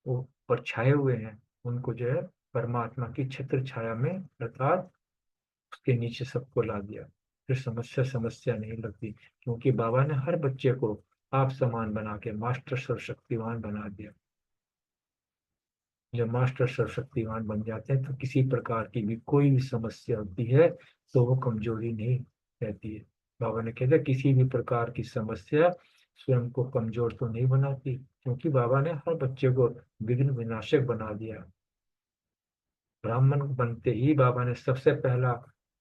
Speaker 2: ऊपर छाए हुए हैं, उनको जो है परमात्मा की छत्र छाया में अर्थात उसके नीचे सबको ला दिया। फिर समस्या समस्या नहीं लगती, क्योंकि बाबा ने हर बच्चे को आप समान बना के मास्टर सर्वशक्तिवान बना दिया। जब मास्टर सर्वशक्तिवान बन जाते हैं तो किसी प्रकार की भी कोई भी समस्या होती है तो वो कमजोरी नहीं रहती है। बाबा ने कहते किसी भी प्रकार की समस्या स्वयं को कमजोर तो नहीं बनाती, क्योंकि बाबा ने हर बच्चे को विघ्न विनाशक बना दिया। ब्राह्मण बनते ही बाबा ने सबसे पहला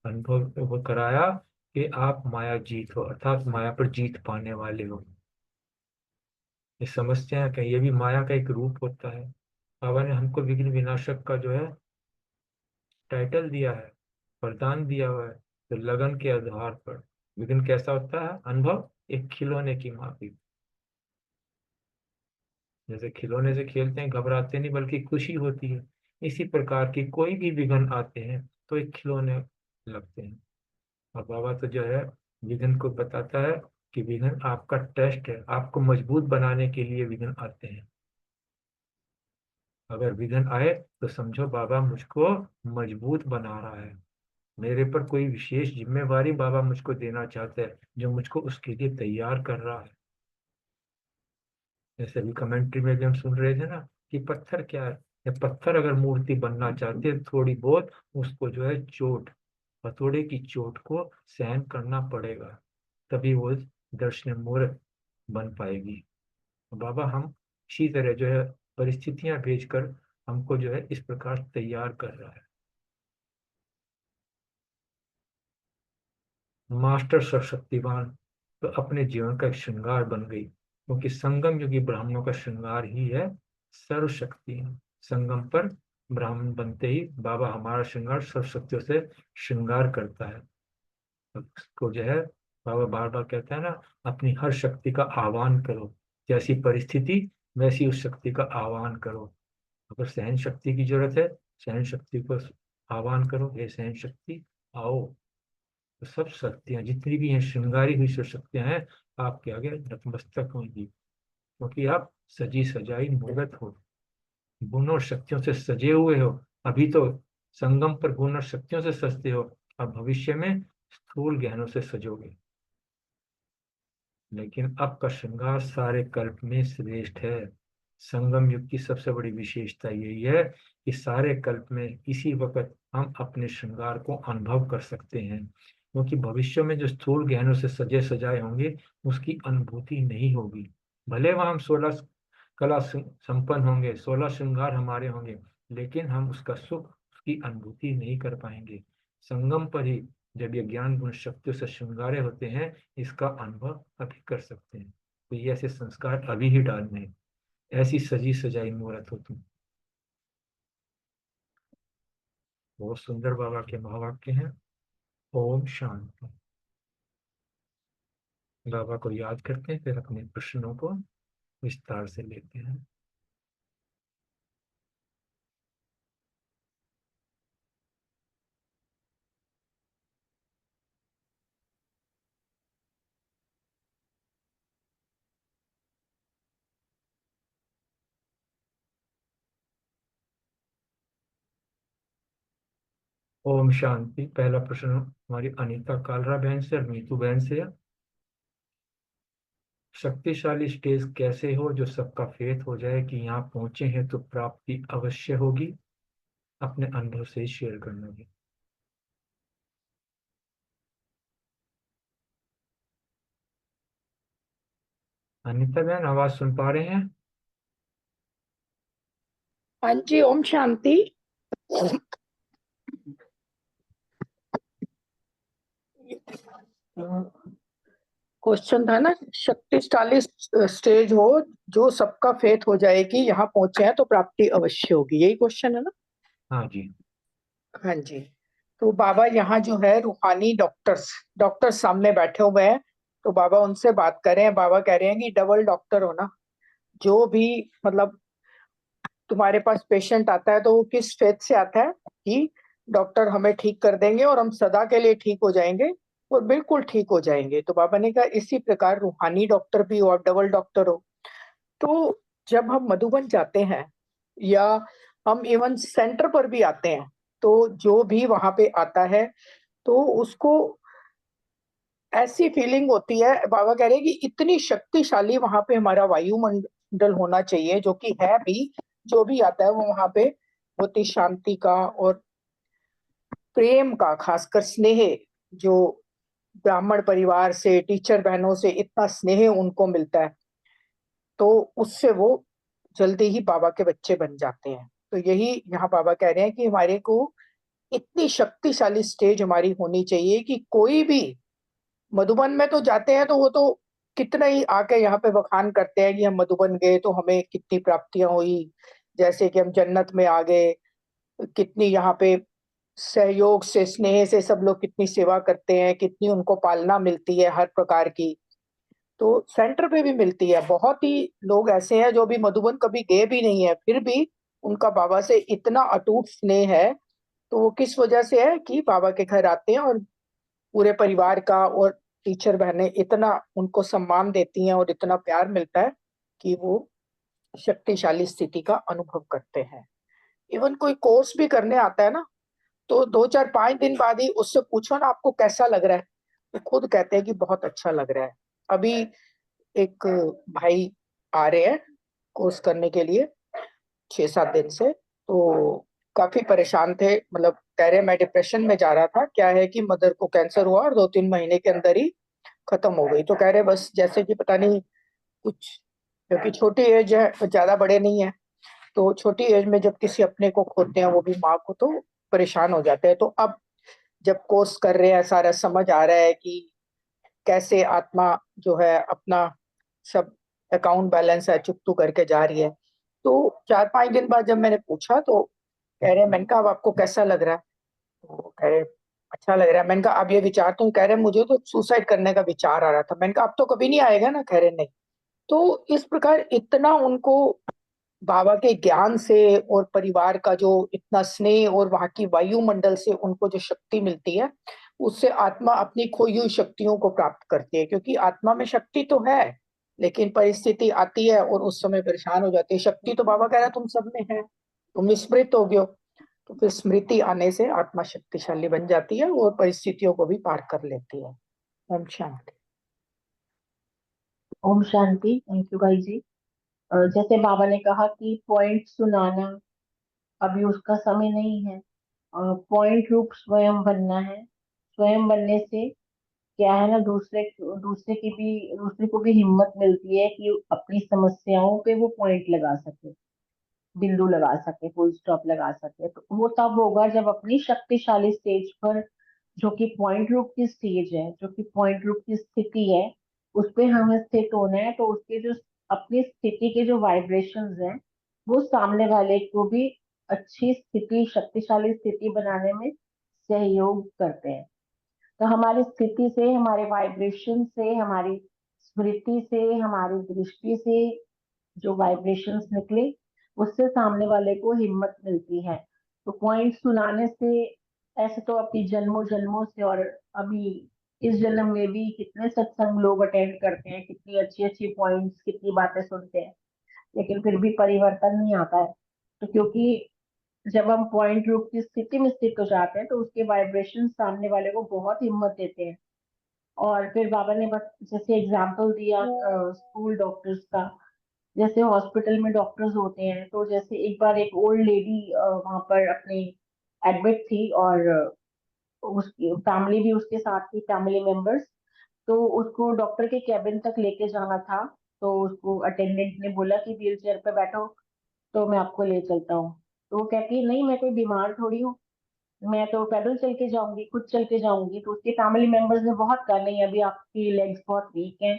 Speaker 2: अनुभव वो कराया कि आप माया जीत हो, अर्थात माया पर जीत पाने वाले हो। ये समस्या का ये भी माया का एक रूप होता है। बाबा ने हमको विघ्न विनाशक का जो है टाइटल दिया है, वरदान दिया हुआ है। तो लगन के आधार पर विघ्न कैसा होता है, अनुभव एक खिलौने की माफी। जैसे खिलौने से खेलते हैं, घबराते नहीं बल्कि खुशी होती है, इसी प्रकार की कोई भी विघ्न आते हैं तो एक खिलौने लगते हैं। और बाबा तो जो है विघ्न को बताता है कि विघ्न आपका टेस्ट है, आपको मजबूत बनाने के लिए विघ्न आते हैं। अगर विघ्न आए तो समझो बाबा मुझको मजबूत बना रहा है, मेरे पर कोई विशेष जिम्मेवारी बाबा मुझको देना चाहते हैं, जो मुझको उसके लिए तैयार कर रहा है। जैसे अभी कमेंट्री में भी हम सुन रहे थे ना कि पत्थर क्या है, या पत्थर अगर मूर्ति बनना चाहती है थोड़ी बहुत उसको जो है चोट, हथौड़े की चोट को सहन करना पड़ेगा, तभी वो दर्शन मूर्त बन पाएगी। बाबा हम इसी तरह जो है परिस्थितियां भेजकर हमको जो है इस प्रकार तैयार कर रहा है। मास्टर सर्वशक्तिवान तो अपने जीवन का एक श्रृंगार बन गई, क्योंकि संगम युगी ब्राह्मणों का श्रृंगार ही है सर्वशक्ति। संगम पर ब्राह्मण बनते ही बाबा हमारा श्रृंगार सर्वशक्तियों से श्रृंगार करता है। तो उसको जो है बाबा बार बार कहता है ना, अपनी हर शक्ति का आह्वान करो, जैसी परिस्थिति वैसी उस शक्ति का आह्वान करो। अगर सहन शक्ति की जरूरत है, सहन शक्ति को आह्वान करो, हे सहन शक्ति आओ। तो सब शक्तियां जितनी भी हैं श्रृंगारी हुई सब शक्तियां हैं आपके आगे नतमस्तक होंगी, क्योंकि आप सजी सजाई मूर्त हो, गुण और शक्तियों से सजे हुए हो। अभी तो संगम पर गुण और शक्तियों से सजते हो, अब भविष्य में स्थूल ज्ञानों से सजोगे। लेकिन अब का श्रृंगार सारे कल्प में श्रेष्ठ है। संगम युग की सबसे बड़ी विशेषता यही है कि सारे कल्प में इसी वक्त हम अपने श्रृंगार को अनुभव कर सकते हैं, क्योंकि भविष्य में जो स्थूल गहनों से सजे सजाए होंगे उसकी अनुभूति नहीं होगी। भले वह हम 16 कला संपन्न होंगे, 16 श्रृंगार हमारे होंगे, लेकिन हम उसका सुख उसकी अनुभूति नहीं कर पाएंगे। संगम पर ही जब ये ज्ञान गुण शक्तियों से श्रृंगारे होते हैं इसका अनुभव अभी कर सकते हैं। तो ये ऐसे संस्कार अभी ही डालने हैं, ऐसी सजी सजाई मूर्त हो तुम। बहुत सुंदर बाबा के महावाक्य हैं। ओम शांति। बाबा को याद करते हैं, फिर अपने प्रश्नों को विस्तार से लेते हैं। ओम शांति। पहला प्रश्न हमारी अनीता कालरा बहन से और नीतू बहन से है। शक्तिशाली स्टेज कैसे हो जो सबका फेथ हो जाए कि यहाँ पहुंचे हैं तो प्राप्ति अवश्य होगी। अपने अनुभव से शेयर करना है। अनीता बहन आवाज सुन पा रहे हैं?
Speaker 4: हाँ जी, ओम शांति। क्वेश्चन था ना, शक्तिशाली स्टेज हो जो सबका फेथ हो जाए कि यहाँ पहुंचे हैं तो प्राप्ति अवश्य होगी, यही क्वेश्चन है ना?
Speaker 2: हाँ जी।
Speaker 4: हाँ जी। तो बाबा यहाँ जो है रूहानी डॉक्टर्स सामने बैठे हुए हैं, तो बाबा उनसे बात कर रहे हैं। बाबा कह रहे हैं कि डबल डॉक्टर हो ना, जो भी मतलब तुम्हारे पास पेशेंट आता है तो वो किस फेथ से आता है कि डॉक्टर हमें ठीक कर देंगे और हम सदा के लिए ठीक हो जाएंगे और बिल्कुल ठीक हो जाएंगे। तो बाबा ने कहा इसी प्रकार रूहानी डॉक्टर भी हो, आप डबल डॉक्टर हो। तो जब हम मधुबन जाते हैं या हम इवन सेंटर पर भी आते हैं तो जो भी वहां पे आता है तो उसको ऐसी फीलिंग होती है, बाबा कह रहे हैं कि इतनी शक्तिशाली वहां पे हमारा वायुमंडल होना चाहिए, जो कि है भी। जो भी आता है वो वहां पे बहुत ही शांति का और प्रेम का, खासकर स्नेह, जो ब्राह्मण परिवार से, टीचर बहनों से इतना स्नेह उनको मिलता है, तो उससे वो जल्दी ही बाबा के बच्चे बन जाते हैं। तो यही यहाँ बाबा कह रहे हैं कि हमारे को इतनी शक्तिशाली स्टेज हमारी होनी चाहिए कि कोई भी मधुबन में तो जाते हैं तो वो तो कितना ही आके यहाँ पे बखान करते हैं कि हम मधुबन गए तो हमें कितनी प्राप्तियां हुई, जैसे कि हम जन्नत में आ गए, कितनी यहाँ पे सहयोग से, स्नेह से सब लोग कितनी सेवा करते हैं, कितनी उनको पालना मिलती है हर प्रकार की। तो सेंटर पे भी मिलती है। बहुत ही लोग ऐसे हैं जो भी मधुबन कभी गए भी नहीं है, फिर भी उनका बाबा से इतना अटूट स्नेह है। तो वो किस वजह से है कि बाबा के घर आते हैं और पूरे परिवार का और टीचर बहनें इतना उनको सम्मान देती हैं और इतना प्यार मिलता है कि वो शक्तिशाली स्थिति का अनुभव करते हैं। इवन कोई कोर्स भी करने आता है ना, तो 2 4 5 दिन बाद ही उससे पूछो ना आपको कैसा लग रहा है, तो खुद कहते हैं कि बहुत अच्छा लग रहा है। अभी एक भाई आ रहे हैं कोर्स करने के लिए 6 7 दिन से, तो काफी परेशान थे, मतलब कह रहे मैं डिप्रेशन में जा रहा था। क्या है कि मदर को कैंसर हुआ और 2 3 महीने के अंदर ही खत्म हो गई। तो कह रहे बस जैसे कि पता नहीं कुछ, क्योंकि छोटी एज है, ज्यादा बड़े नहीं है, तो छोटी एज में जब किसी अपने को खोते हैं, वो भी माँ को, तो परेशान हो जाते हैं। तो अब जब कोर्स कर रहे हैं, सारा समझ आ रहा है कि कैसे आत्मा जो है अपना सब अकाउंट बैलेंस है चुकतू करके जा रही है। तो 4 5 दिन बाद जब मैंने पूछा तो कह रहे, मैंने कहा अब आपको कैसा लग रहा है? तो वो कह रहे अच्छा लग रहा है। मैंने कहा अब ये विचार तुम, कह रहे मुझे तो सुसाइड करने का विचार आ रहा था। मैंने कहा अब तो कभी नहीं आएगा ना? कह रहे नहीं। तो इस प्रकार इतना उनको बाबा के ज्ञान से और परिवार का जो इतना स्नेह और वहां की वायुमंडल से उनको जो शक्ति मिलती है, उससे आत्मा अपनी खोई हुई शक्तियों को प्राप्त करती है। क्योंकि आत्मा में शक्ति तो है, लेकिन परिस्थिति आती है और उस समय परेशान हो जाती है। शक्ति तो बाबा कह रहा है तुम सब में है, तुम विस्मृत हो गए हो। तो फिर स्मृति आने से आत्मा शक्तिशाली बन जाती है और परिस्थितियों को भी पार कर लेती है। ओम शांति।
Speaker 5: ओम शांति। थैंक यू भाई जी। जैसे बाबा ने कहा कि पॉइंट सुनाना अभी उसका समय नहीं है, पॉइंट रूप स्वयं बनना है। स्वयं बनने से क्या है ना, दूसरे दूसरे को भी हिम्मत मिलती है कि अपनी समस्याओं पे वो पॉइंट लगा सके, बिंदु लगा सके, फुल स्टॉप लगा सके। तो वो तब होगा जब अपनी शक्तिशाली स्टेज पर, जो कि पॉइंट रूप की स्टेज है, जो कि पॉइंट रूप की स्थिति है, उस पे हमें स्थित होना है। तो उसके जो अपनी स्थिति के जो वाइब्रेशंस हैं, वो सामने वाले को भी अच्छी स्थिति, शक्तिशाली स्थिति बनाने में सहयोग करते हैं। तो हमारी स्थिति से, हमारे वाइब्रेशन से, हमारी स्मृति से, हमारी दृष्टि से जो वाइब्रेशंस निकले, उससे सामने वाले को हिम्मत मिलती है। तो पॉइंट सुनाने से, ऐसे तो अपनी जन्मों जन्मों से और अभी इस जन्म में भी कितने सत्संग लोग अटेंड करते हैं, कितनी अच्छी अच्छी पॉइंट्स, कितनी बातें सुनते हैं, लेकिन फिर भी परिवर्तन नहीं आता है। तो क्योंकि जब हम पॉइंट रूप की स्थिति में स्थित हो जाते हैं, तो उसके वाइब्रेशन सामने वाले को बहुत हिम्मत देते हैं। और फिर बाबा ने बस जैसे एग्जाम्पल दिया स्कूल डॉक्टर्स का। जैसे हॉस्पिटल में डॉक्टर्स होते हैं, तो जैसे एक बार एक ओल्ड लेडी वहां पर अपनी एडमिट थी, और उसकी फैमिली भी उसके साथ थी, फैमिली मेंबर्स। तो उसको डॉक्टर के केबिन तक लेके जाना था। तो उसको अटेंडेंट ने बोला कि व्हील चेयर पे बैठो, तो मैं आपको ले चलता हूँ। तो वो कहती है नहीं, मैं कोई बीमार थोड़ी हूँ, मैं तो पैदल चल के जाऊंगी, खुद चल के जाऊंगी। तो उसके फैमिली मेंबर्स ने बहुत कहा नहीं, अभी आपकी लेग्स बहुत वीक हैं,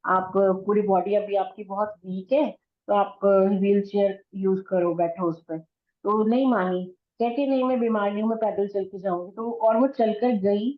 Speaker 5: आप पूरी बॉडी अभी आपकी बहुत वीक है, तो आप व्हील चेयर यूज करो, बैठो उस पर। तो नहीं मानी, कहती नहीं मैं बीमार नहीं हूँ, मैं पैदल चल के जाऊंगी। तो और वो चलकर गई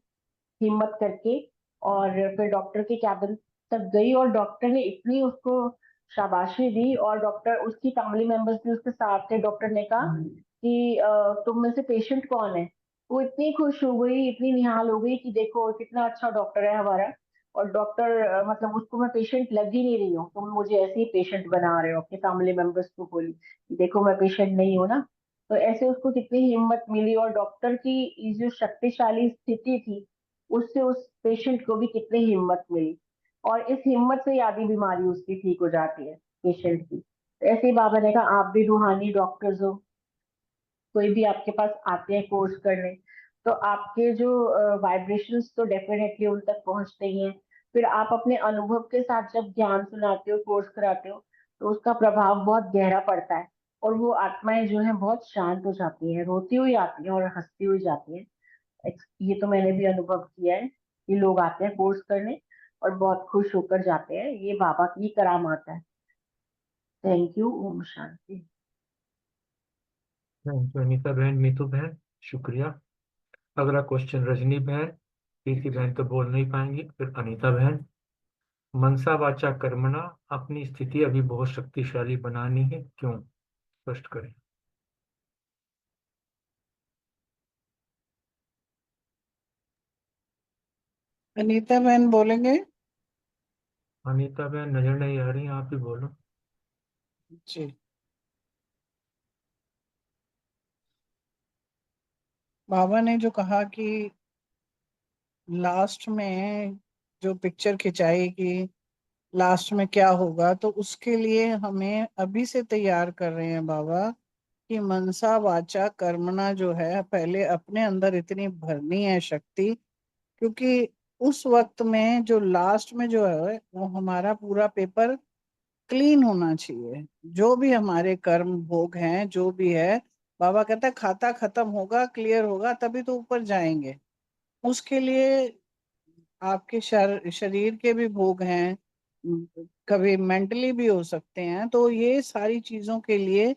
Speaker 5: हिम्मत करके, और फिर डॉक्टर के कैबिन तक गई, और डॉक्टर ने इतनी उसको शाबाशी दी, और डॉक्टर, उसकी फैमिली मेंबर्स भी उसके साथ थे। डॉक्टर ने कहा कि तुम में से पेशेंट कौन है?" वो इतनी खुश हो गई, इतनी निहाल हो गई कि देखो कितना अच्छा डॉक्टर है हमारा। और डॉक्टर मतलब उसको मैं पेशेंट लग ही नहीं रही हूँ, तुम मुझे ऐसे ही पेशेंट बना रहे हो। अपने फैमिली मेंबर्स को बोली कि देखो मैं पेशेंट नहीं हूँ ना,
Speaker 8: तो ऐसे उसको कितनी हिम्मत मिली, और डॉक्टर की ये जो शक्तिशाली स्थिति थी उससे उस पेशेंट को भी कितनी हिम्मत मिली, और इस हिम्मत से ही आधी बीमारी उसकी ठीक हो जाती है पेशेंट की। तो ऐसे ही बाबा ने कहा आप भी रूहानी डॉक्टर्स हो, कोई भी आपके पास आते हैं कोर्स करने, तो आपके जो वाइब्रेशंस तो डेफिनेटली उन तक पहुंचते ही हैं। फिर आप अपने अनुभव के साथ जब ज्ञान सुनाते हो, कोर्स कराते हो, तो उसका प्रभाव बहुत गहरा पड़ता है, और वो आत्माएं जो है बहुत शांत हो जाती हैं, रोती हुई आती हैं और हंसती हुई जाती हैं। ये तो मैंने भी अनुभव किया है कि लोग आते हैं कोर्स करने और बहुत खुश होकर जाते हैं। ये बाबा की करामात है। Thank you. ओम शांति।
Speaker 2: थैंक यू अनीता बहन, मीतू बहन, शुक्रिया। अगला क्वेश्चन रजनी बहन। प्रीति बहन तो बोल नहीं पाएंगी, फिर अनीता बहन। मनसा वाचा कर्मणा अपनी स्थिति अभी बहुत शक्तिशाली बनानी है, क्यों? स्पष्ट करें।
Speaker 9: अनीता बहन बोलेंगे।
Speaker 2: अनीता बहन नजर नहीं आ रही, आप ही बोलो।
Speaker 9: जी, बाबा ने जो कहा कि लास्ट में जो पिक्चर खिंचाई कि लास्ट में क्या होगा, तो उसके लिए हमें अभी से तैयार कर रहे हैं बाबा कि मनसा वाचा कर्मणा जो है पहले अपने अंदर इतनी भरनी है शक्ति, क्योंकि उस वक्त में जो लास्ट में जो है वो हमारा पूरा पेपर क्लीन होना चाहिए। जो भी हमारे कर्म भोग हैं जो भी है, बाबा कहता है खाता खत्म होगा, क्लियर होगा, तभी तो ऊपर जाएंगे। उसके लिए आपके शरीर के भी भोग हैं, कभी मेंटली भी हो सकते हैं। तो ये सारी चीजों के लिए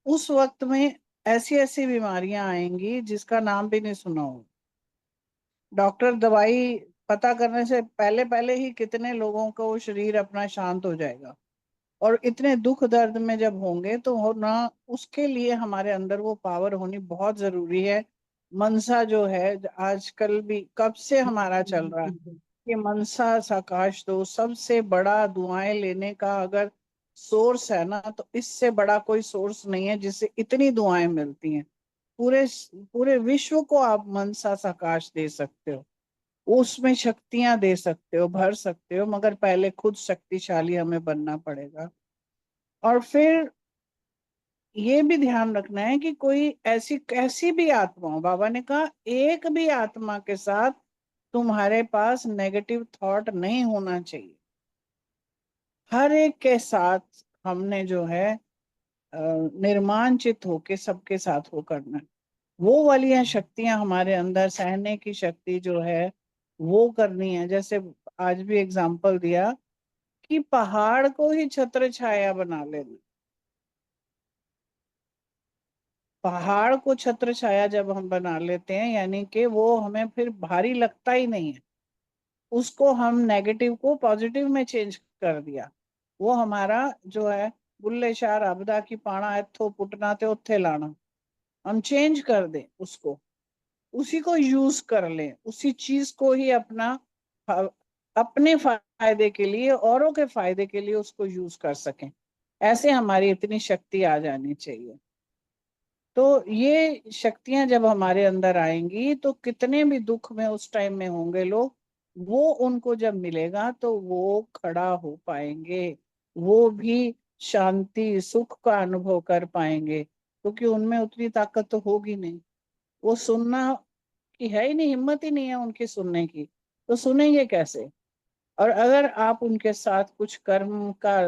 Speaker 9: उस वक्त में ऐसी ऐसी बीमारियां आएंगी जिसका नाम भी नहीं सुना हो। डॉक्टर दवाई पता करने से पहले पहले ही कितने लोगों का वो शरीर अपना शांत हो जाएगा, और इतने दुख दर्द में जब होंगे तो होना, उसके लिए हमारे अंदर वो पावर होनी बहुत जरूरी है। मनसा जो है आजकल भी कब से हमारा चल रहा है कि मनसा साकाश दो, सबसे बड़ा दुआएं लेने का अगर सोर्स है ना, तो इससे बड़ा कोई सोर्स नहीं है जिससे इतनी दुआएं मिलती हैं। पूरे पूरे विश्व को आप मनसा साकाश दे सकते हो, उसमें शक्तियां दे सकते हो, भर सकते हो, मगर पहले खुद शक्तिशाली हमें बनना पड़ेगा। और फिर ये भी ध्यान रखना है कि कोई ऐसी कैसी भी आत्मा हो, बाबा ने कहा एक भी आत्मा के साथ तुम्हारे पास नेगेटिव थॉट नहीं होना चाहिए। हर एक के साथ हमने जो है निर्माण चित्त होके सबके साथ वो करना है। वो वाली शक्तियां हमारे अंदर, सहने की शक्ति जो है वो करनी है। जैसे आज भी एग्जाम्पल दिया कि पहाड़ को ही छत्र छाया बना लेना। पहाड़ को छत्र छाया जब हम बना लेते हैं, यानी कि वो हमें फिर भारी लगता ही नहीं है। उसको हम नेगेटिव को पॉजिटिव में चेंज कर दिया। वो हमारा जो है बुल्ले शाह आपदा की पाना इत्थों पुटना ते उत्थे लाना, हम चेंज कर दें उसको, उसी को यूज कर लें, उसी चीज को ही अपना अपने फायदे के लिए, औरों के फायदे के लिए उसको यूज कर सकें। ऐसे हमारी इतनी शक्ति आ जानी चाहिए। तो ये शक्तियां जब हमारे अंदर आएंगी तो कितने भी दुख में उस टाइम में होंगे लोग, वो उनको जब मिलेगा तो वो खड़ा हो पाएंगे, वो भी शांति सुख का अनुभव कर पाएंगे, क्योंकि उनमें उतनी ताकत तो होगी नहीं। वो सुनना की है ही नहीं, हिम्मत ही नहीं है उनकी सुनने की, तो सुनेंगे कैसे? और अगर आप उनके साथ कुछ कर्म का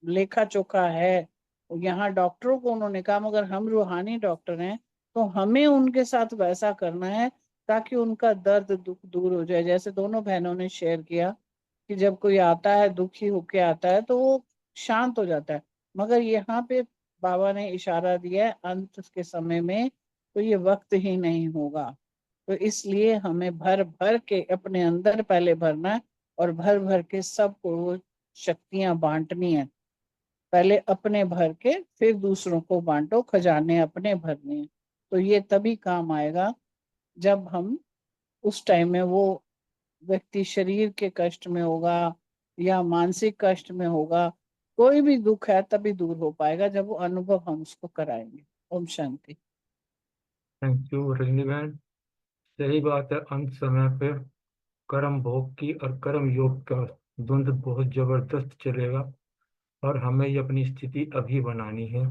Speaker 9: लेखा जोखा है, यहाँ डॉक्टरों को उन्होंने कहा, मगर हम रूहानी डॉक्टर हैं तो हमें उनके साथ वैसा करना है ताकि उनका दर्द दुख दूर हो जाए। जैसे दोनों बहनों ने शेयर किया कि जब कोई आता है दुखी होके आता है तो वो शांत हो जाता है, मगर यहाँ पे बाबा ने इशारा दिया है अंत के समय में तो ये वक्त ही नहीं होगा। तो इसलिए हमें भर भर के अपने अंदर पहले भरना है, और भर भर के सबको वो शक्तियां बांटनी है। पहले अपने भर के फिर दूसरों को बांटो, खजाने अपने भरने हैं। तो ये तभी काम आएगा जब हम उस टाइम में, वो व्यक्ति शरीर के कष्ट में होगा या मानसिक कष्ट में होगा, कोई भी दुख है तभी दूर हो पाएगा जब वो अनुभव हम उसको कराएंगे। ओम शांति।
Speaker 2: थैंक यू रजनी बहन। सही बात है, अंत समय पे कर्म भोग की और कर्म योग का द्वंद्व बहुत जबरदस्त चलेगा, और हमें ये अपनी स्थिति अभी बनानी है।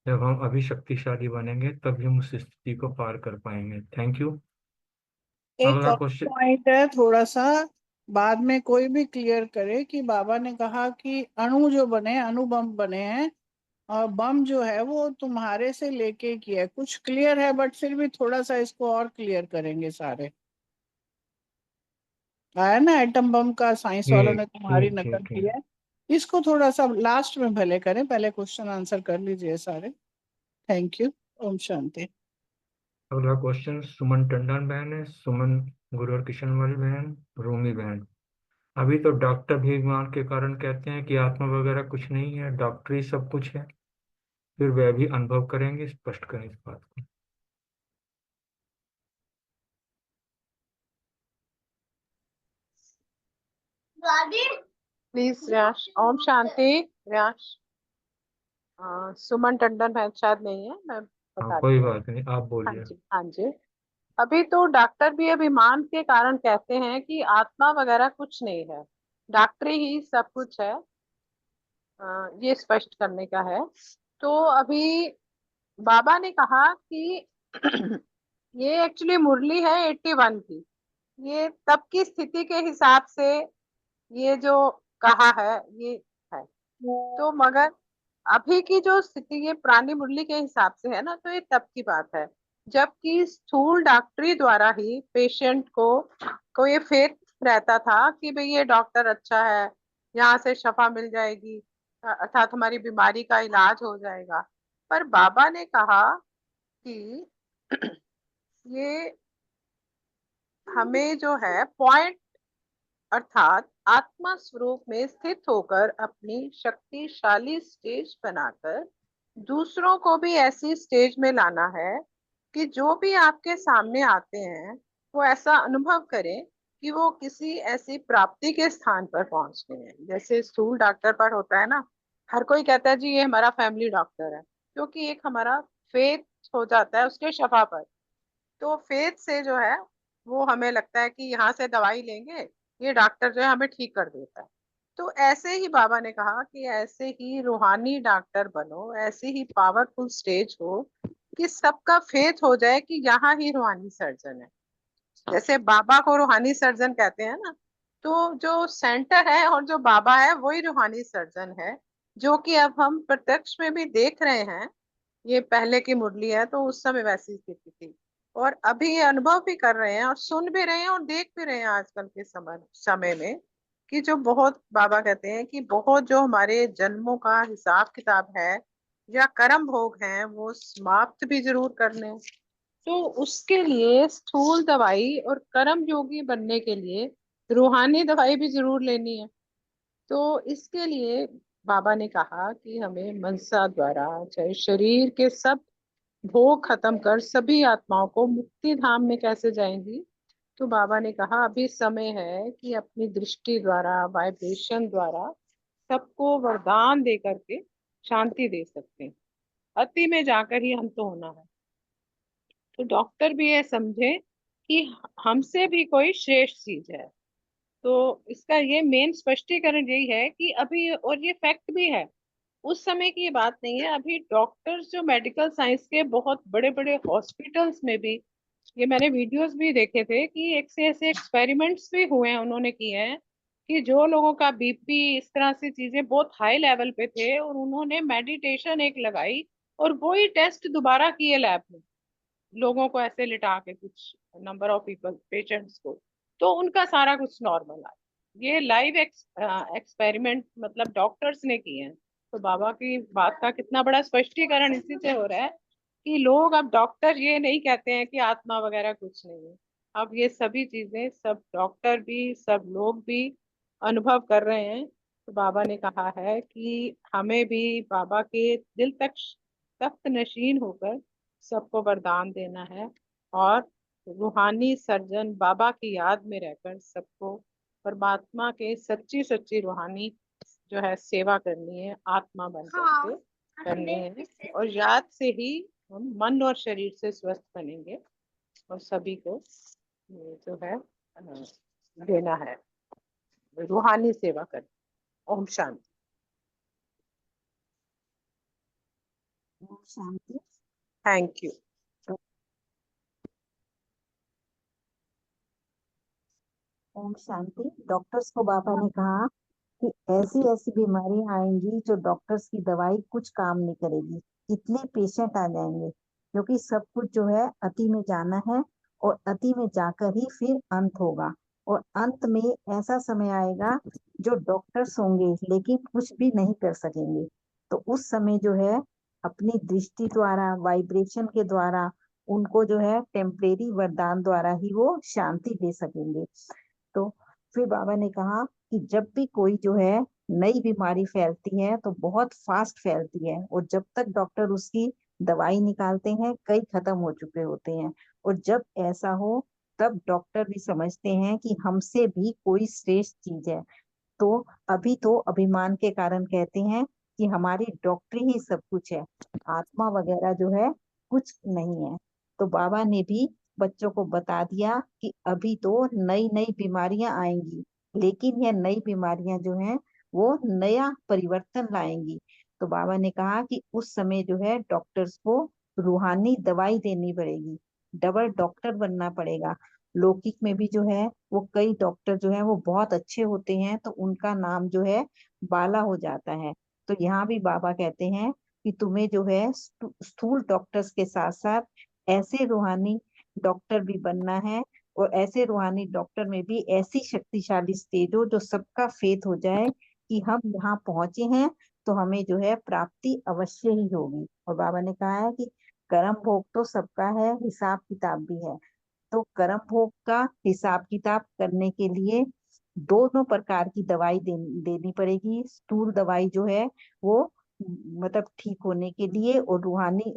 Speaker 2: जब हम अभी शक्तिशाली बनेंगे तभी हम उस स्थिति को पार कर पाएंगे। Thank you.
Speaker 9: एक
Speaker 2: अगला
Speaker 9: और
Speaker 2: क्वेश्चन।
Speaker 9: पॉइंट है थोड़ा सा, बाद में कोई भी क्लियर करे कि बाबा ने कहा कि अणु जो बने, अणु बम बने हैं, और बम जो है वो तुम्हारे से लेके किया है। कुछ क्लियर है, बट फिर भी थोड़ा सा इसको और क्लियर करेंगे सारे। आया ना, एटम बम का साइंस वालों
Speaker 2: ठीक
Speaker 9: ने तुम्हारी
Speaker 2: ठीक
Speaker 9: नकल
Speaker 2: ठीक
Speaker 9: की
Speaker 2: ठीक।
Speaker 9: है। इसको थोड़ा सा लास्ट में भले करें, पहले क्वेश्चन आंसर कर लीजिए सारे। Thank you. ओम शांति।
Speaker 2: अगला क्वेश्चन सुमन टंडन बहन है। सुमन गुरु और किशनवाली बहन, रूमी बहन। अभी तो डॉक्टर भी बीमार के कारण कहते हैं कि आत्मा वगैरह कुछ नहीं है, डॉक्टर ही सब कुछ है, फिर वह भी अनुभव करेंगे, स्पष्ट करें इस बात को।
Speaker 4: प्लीज रियाश, ओम शांति। रियाश, सुमन टंडन बहन शायद नहीं है, मैं
Speaker 2: हाँ
Speaker 4: बताती
Speaker 2: कोई
Speaker 4: हूँ।
Speaker 2: बात नहीं, आप
Speaker 4: हाँ
Speaker 2: बोलिए।
Speaker 4: जी, हाँ जी। अभी तो डॉक्टर भी अभिमान के कारण कहते हैं कि आत्मा वगैरह कुछ नहीं है, डॉक्टर ही सब कुछ है। ये स्पष्ट करने का है। तो अभी बाबा ने कहा कि ये एक्चुअली मुरली है 81 की। ये तब की स्थिति के हिसाब से ये जो कहा है ये है। तो मगर अभी की जो स्थिति ये पुरानी मुरली के हिसाब से है ना, तो ये तब की बात है जबकि स्थूल डॉक्टरी द्वारा ही पेशेंट को ये फेथ रहता था कि भाई ये डॉक्टर अच्छा है, यहाँ से शफा मिल जाएगी, अर्थात हमारी बीमारी का इलाज हो जाएगा। पर बाबा ने कहा कि ये हमें जो है पॉइंट, अर्थात आत्मा स्वरूप में स्थित होकर अपनी शक्तिशाली स्टेज बनाकर दूसरों को भी ऐसी स्टेज में लाना है कि जो भी आपके सामने आते हैं वो ऐसा अनुभव करें कि वो किसी ऐसी प्राप्ति के स्थान पर पहुंच गए हैं। जैसे स्थूल डॉक्टर पर होता है ना, हर कोई कहता है जी ये हमारा फैमिली डॉक्टर है, क्योंकि एक हमारा फेथ हो जाता है उसके शफा पर। तो फेथ से जो है वो हमें लगता है कि यहाँ से दवाई लेंगे, ये डॉक्टर जो है हमें ठीक कर देता है। तो ऐसे ही बाबा ने कहा कि ऐसे ही रूहानी डॉक्टर बनो, ऐसे ही पावरफुल स्टेज हो कि सबका फेथ हो जाए कि यहाँ ही रूहानी सर्जन है। जैसे बाबा को रूहानी सर्जन कहते हैं ना, तो जो सेंटर है और जो बाबा है वही रूहानी सर्जन है, जो कि अब हम प्रत्यक्ष में भी देख रहे हैं। ये पहले की मुरली है तो उस समय वैसी स्थिति थी, और अभी ये अनुभव भी कर रहे हैं और सुन भी रहे हैं और देख भी रहे हैं आजकल के समय में कि जो बहुत, बाबा कहते हैं कि बहुत जो हमारे जन्मों का हिसाब किताब है या कर्म भोग हैं वो समाप्त भी जरूर करने हैं। तो उसके लिए स्थूल दवाई और कर्म योगी बनने के लिए रूहानी दवाई भी जरूर लेनी है। तो इसके लिए बाबा ने कहा कि हमें मनसा द्वारा चाहे शरीर के सब भोग खत्म कर सभी आत्माओं को मुक्ति धाम में कैसे जाएंगी। तो बाबा ने कहा अभी समय है कि अपनी दृष्टि द्वारा, वाइब्रेशन द्वारा सबको वरदान दे करके शांति दे सकते हैं। अति में जाकर ही अंत होना है। तो डॉक्टर भी ये समझे कि हमसे भी कोई श्रेष्ठ चीज है। तो इसका ये मेन स्पष्टीकरण यही है कि अभी, और ये फैक्ट भी है, उस समय की ये बात नहीं है, अभी डॉक्टर्स जो मेडिकल साइंस के बहुत बड़े बड़े हॉस्पिटल्स में भी, ये मैंने वीडियोस भी देखे थे कि एक से ऐसे एक्सपेरिमेंट्स भी हुए हैं, उन्होंने किए हैं कि जो लोगों का बीपी इस तरह से चीजें बहुत हाई लेवल पे थे और उन्होंने मेडिटेशन एक लगाई और वही टेस्ट दोबारा किए लैब में, लोगों को ऐसे लिटा के कुछ नंबर ऑफ पीपल पेशेंट्स को, तो उनका सारा कुछ नॉर्मल आया। ये लाइव एक्सपेरिमेंट मतलब डॉक्टर्स ने किए हैं। तो बाबा की बात का कितना बड़ा स्पष्टीकरण इसी से हो रहा है कि लोग, अब डॉक्टर ये नहीं कहते हैं कि आत्मा वगैरह कुछ नहीं है। अब ये सभी चीजें सब डॉक्टर भी, सब लोग भी अनुभव कर रहे हैं। तो बाबा ने कहा है कि हमें भी बाबा के दिल तक तख्त नशीन होकर सबको वरदान देना है, और रूहानी सर्जन बाबा की याद में रहकर सबको परमात्मा के सच्ची सच्ची रूहानी जो है सेवा करनी है, आत्मा बन करके करनी है, और याद से ही हम मन और शरीर से स्वस्थ बनेंगे और सभी को ये जो है देना है, रूहानी सेवा करनी। ओम शांति।
Speaker 10: ओम शांति।
Speaker 4: Thank you.
Speaker 10: ओम शांति। डॉक्टर्स को बाबा ने कहा कि ऐसी ऐसी बीमारियां आएंगी जो डॉक्टर्स की दवाई कुछ काम नहीं करेगी, इतने पेशेंट आ जाएंगे, क्योंकि सब कुछ जो है अति में जाना है और अति में जाकर ही फिर अंत होगा। और अंत में ऐसा समय आएगा जो डॉक्टर्स होंगे लेकिन कुछ भी नहीं कर सकेंगे। तो उस समय जो है अपनी दृष्टि द्वारा, वाइब्रेशन के द्वारा उनको जो है टेम्परेरी वरदान द्वारा ही वो शांति दे सकेंगे। तो फिर बाबा ने कहा कि जब भी कोई जो है नई बीमारी फैलती है तो बहुत फास्ट फैलती है, और जब तक डॉक्टर उसकी दवाई निकालते हैं कई खत्म हो चुके होते हैं। और जब ऐसा हो तब डॉक्टर भी समझते हैं कि हमसे भी कोई श्रेष्ठ चीज है। तो अभी तो अभिमान के कारण कहते हैं कि हमारी डॉक्टरी ही सब कुछ है, आत्मा वगैरह जो है कुछ नहीं है। तो बाबा ने भी बच्चों को बता दिया कि अभी तो नई नई बीमारियां आएंगी, लेकिन यह नई बीमारियां जो हैं वो नया परिवर्तन लाएंगी। तो बाबा ने कहा कि उस समय जो है डॉक्टर्स को रूहानी दवाई देनी पड़ेगी, डबल डॉक्टर बनना पड़ेगा। लौकिक में भी जो है वो कई डॉक्टर जो है वो बहुत अच्छे होते हैं तो उनका नाम जो है बाला हो जाता है। तो यहाँ भी बाबा कहते हैं कि तुम्हें जो है स्थूल डॉक्टर्स के साथ साथ ऐसे रूहानी डॉक्टर भी बनना है, और ऐसे रूहानी डॉक्टर में भी ऐसी शक्तिशाली स्टेज हो जो सबका फेथ हो जाए कि हम यहाँ पहुंचे हैं तो हमें जो है प्राप्ति अवश्य ही होगी। और बाबा ने कहा है कि कर्म भोग तो सबका है, हिसाब किताब भी है। तो कर्म भोग का हिसाब किताब करने के लिए दोनों प्रकार की दवाई देनी पड़ेगी। स्थूल दवाई जो है वो मतलब ठीक होने के लिए, और रूहानी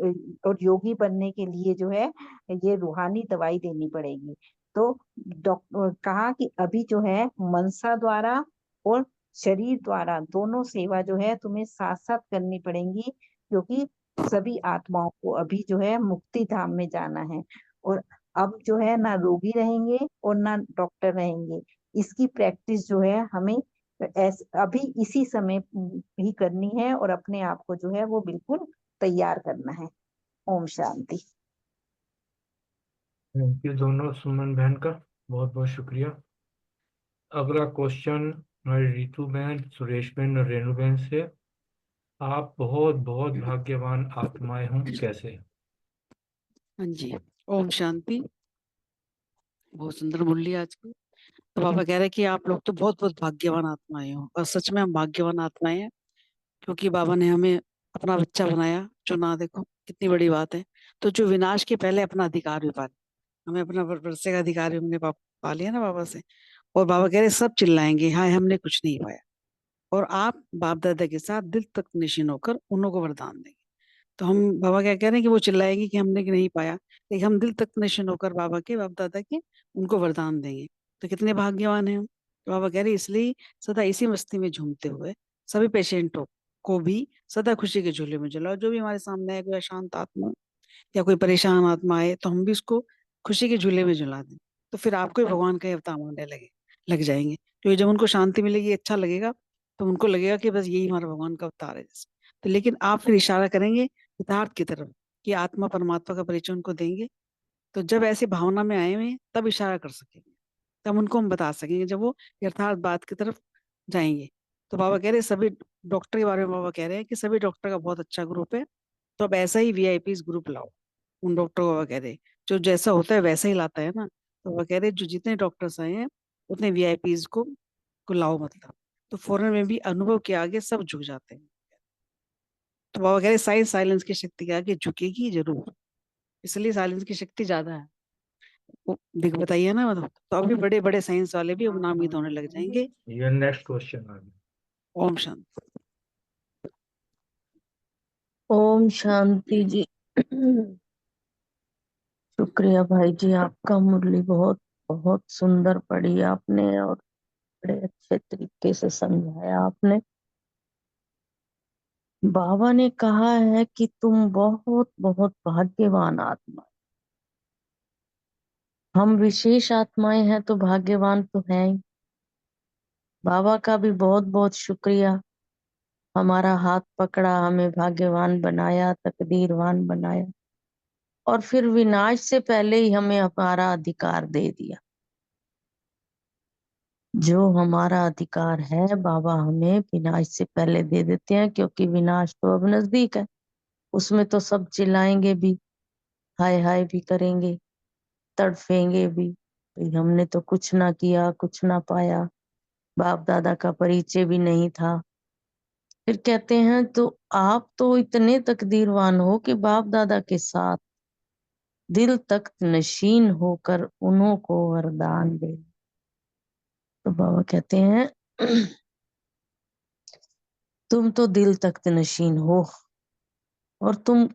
Speaker 10: और योगी बनने के लिए जो है ये रूहानी दवाई देनी पड़ेगी। तो डॉक्टर कहा कि अभी जो है मनसा द्वारा और शरीर द्वारा दोनों सेवा जो है तुम्हें साथ साथ करनी पड़ेंगी, क्योंकि सभी आत्माओं को अभी जो है मुक्ति धाम में जाना है। और अब जो है ना रोगी रहेंगे और ना डॉक्टर रहेंगे, इसकी प्रैक्टिस जो है हमें अभी इसी समय ही करनी है, और अपने आप को जो है वो बिल्कुल तैयार करना है। ओम शांति।
Speaker 2: थैंक यू दोनों सुमन बहन का, बहुत बहुत शुक्रिया। अगला क्वेश्चन हमारी रितु बहन, सुरेश बहन और रेणु बहन से। आप बहुत बहुत भाग्यवान आत्माएं हूँ, कैसे?
Speaker 3: हाँ जी। ओम शांति। बहुत सुंदर मुरली आज की। तो पापा कह रहे हैं कि आप लोग तो बहुत बहुत भाग्यवान आत्माएं हो, और सच में हम भाग्यवान आत्माएं हैं, क्योंकि बाबा ने हमें अपना बच्चा बनाया, चुना। देखो कितनी बड़ी बात है। तो जो विनाश के पहले अपना अधिकार भी पा लिया, हमें अपना वर्षे का अधिकार भी हमने पा लिया ना बाबा से। और बाबा कह रहे सब चिल्लाएंगे हाय हमने कुछ नहीं पाया, और आप बाप दादा के साथ दिल तक निश्चिन होकर उन्हों को वरदान देंगे। तो हम बाबा क्या कह रहे हैं कि वो चिल्लाएंगे कि हमने कि नहीं पाया, लेकिन हम दिल तक निश्चिन होकर बाबा के, बाप दादा के उनको वरदान देंगे। तो कितने भाग्यवान हैं हम। तो बाबा कह रहे हैं इसलिए सदा इसी मस्ती में झूमते हुए सभी पेशेंटों को भी सदा खुशी के झूले में झुलाओ। जो भी हमारे सामने है, कोई अशांत आत्मा या कोई परेशान आत्मा आए, तो हम भी उसको खुशी के झूले में झुला दें। तो फिर आपको ही भगवान का ही अवतार मानने लग जाएंगे, क्योंकि जब उनको शांति मिलेगी, अच्छा लगेगा, तो उनको लगेगा कि बस यही हमारा भगवान का अवतार है जैसे। तो लेकिन आप फिर इशारा करेंगे यथार्थ की तरफ कि आत्मा परमात्मा का परिचय उनको देंगे। तो जब ऐसी भावना में आए हुए हैं, तब इशारा कर सकेंगे, तब उनको हम बता सकेंगे जब वो यथार्थ बात की तरफ जाएंगे। तो बाबा कह रहे हैं सभी डॉक्टर के बारे में, बाबा कह रहे हैं कि सभी डॉक्टर का बहुत अच्छा ग्रुप है, तो अब ऐसा ही वीआईपी ग्रुप लाओ। उन डॉक्टर को बाबा कह रहे जो जैसा होता है वैसा ही लाता है ना। तो बाबा कह रहे जो जितने डॉक्टर्स आए हैं उतने वीआईपीज को लाओ, मतलब। तो फॉरेन में भी अनुभव के आगे सब झुक जाते हैं। तो बाबा कह रहे साइंस साइलेंस की शक्ति के आगे झुकेगी जरूर, इसलिए साइलेंस की शक्ति ज्यादा है। वो दिख बताइए ना, मतलब तो अभी बड़े बड़े साइंस वाले भी अब नामित होने लग जाएंगे।
Speaker 2: ये नेक्स्ट क्वेश्चन आ गया।
Speaker 3: ओम शांति।
Speaker 5: ओम शांति जी। शुक्रिया भाई जी, आपका मुरली बहुत बहुत सुंदर पढ़ी आपने, और बड़े अच्छे तरीके से समझाया आपने। बाबा ने कहा है कि तुम बहुत बहुत भाग्यवान आत्मा। हम विशेष आत्माएं हैं तो भाग्यवान तो हैं ही। बाबा का भी बहुत बहुत शुक्रिया, हमारा हाथ पकड़ा, हमें भाग्यवान बनाया, तकदीरवान बनाया और फिर विनाश से पहले ही हमें हमारा अधिकार दे दिया। जो हमारा अधिकार है बाबा हमें विनाश से पहले दे देते हैं, क्योंकि विनाश तो अब नजदीक है। उसमें तो सब चिल्लाएंगे भी, हाय हाय भी करेंगे, तड़फेंगे भी, भाई हमने तो कुछ ना किया, कुछ ना पाया, बाप दादा का परिचय भी नहीं था। फिर कहते हैं तो आप तो इतने तकदीरवान हो कि बाप दादा के साथ दिल तख्त नशीन होकर उन्हों को वरदान दे। तो बाबा कहते हैं तुम तो दिल तख्त नशीन हो और तुम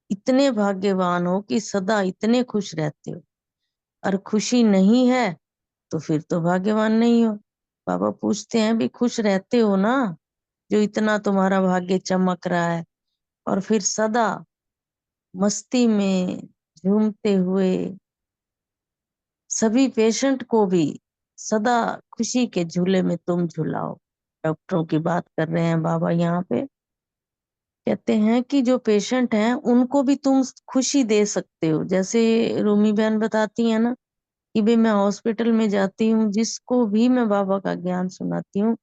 Speaker 5: इतने भाग्यवान हो कि सदा इतने खुश रहते हो, और खुशी नहीं है तो फिर तो भाग्यवान नहीं हो। बाबा पूछते हैं भी खुश रहते हो ना, जो इतना तुम्हारा भाग्य चमक रहा है, और फिर सदा मस्ती में झूमते हुए सभी पेशेंट को भी सदा खुशी के झूले में तुम झुलाओ। डॉक्टरों की बात कर रहे हैं बाबा यहाँ पे। कहते हैं कि जो पेशेंट हैं उनको भी तुम खुशी दे सकते हो। जैसे रूमी बहन बताती है ना कि भाई मैं हॉस्पिटल में जाती हूँ, जिसको भी मैं बाबा का ज्ञान सुनाती हूँ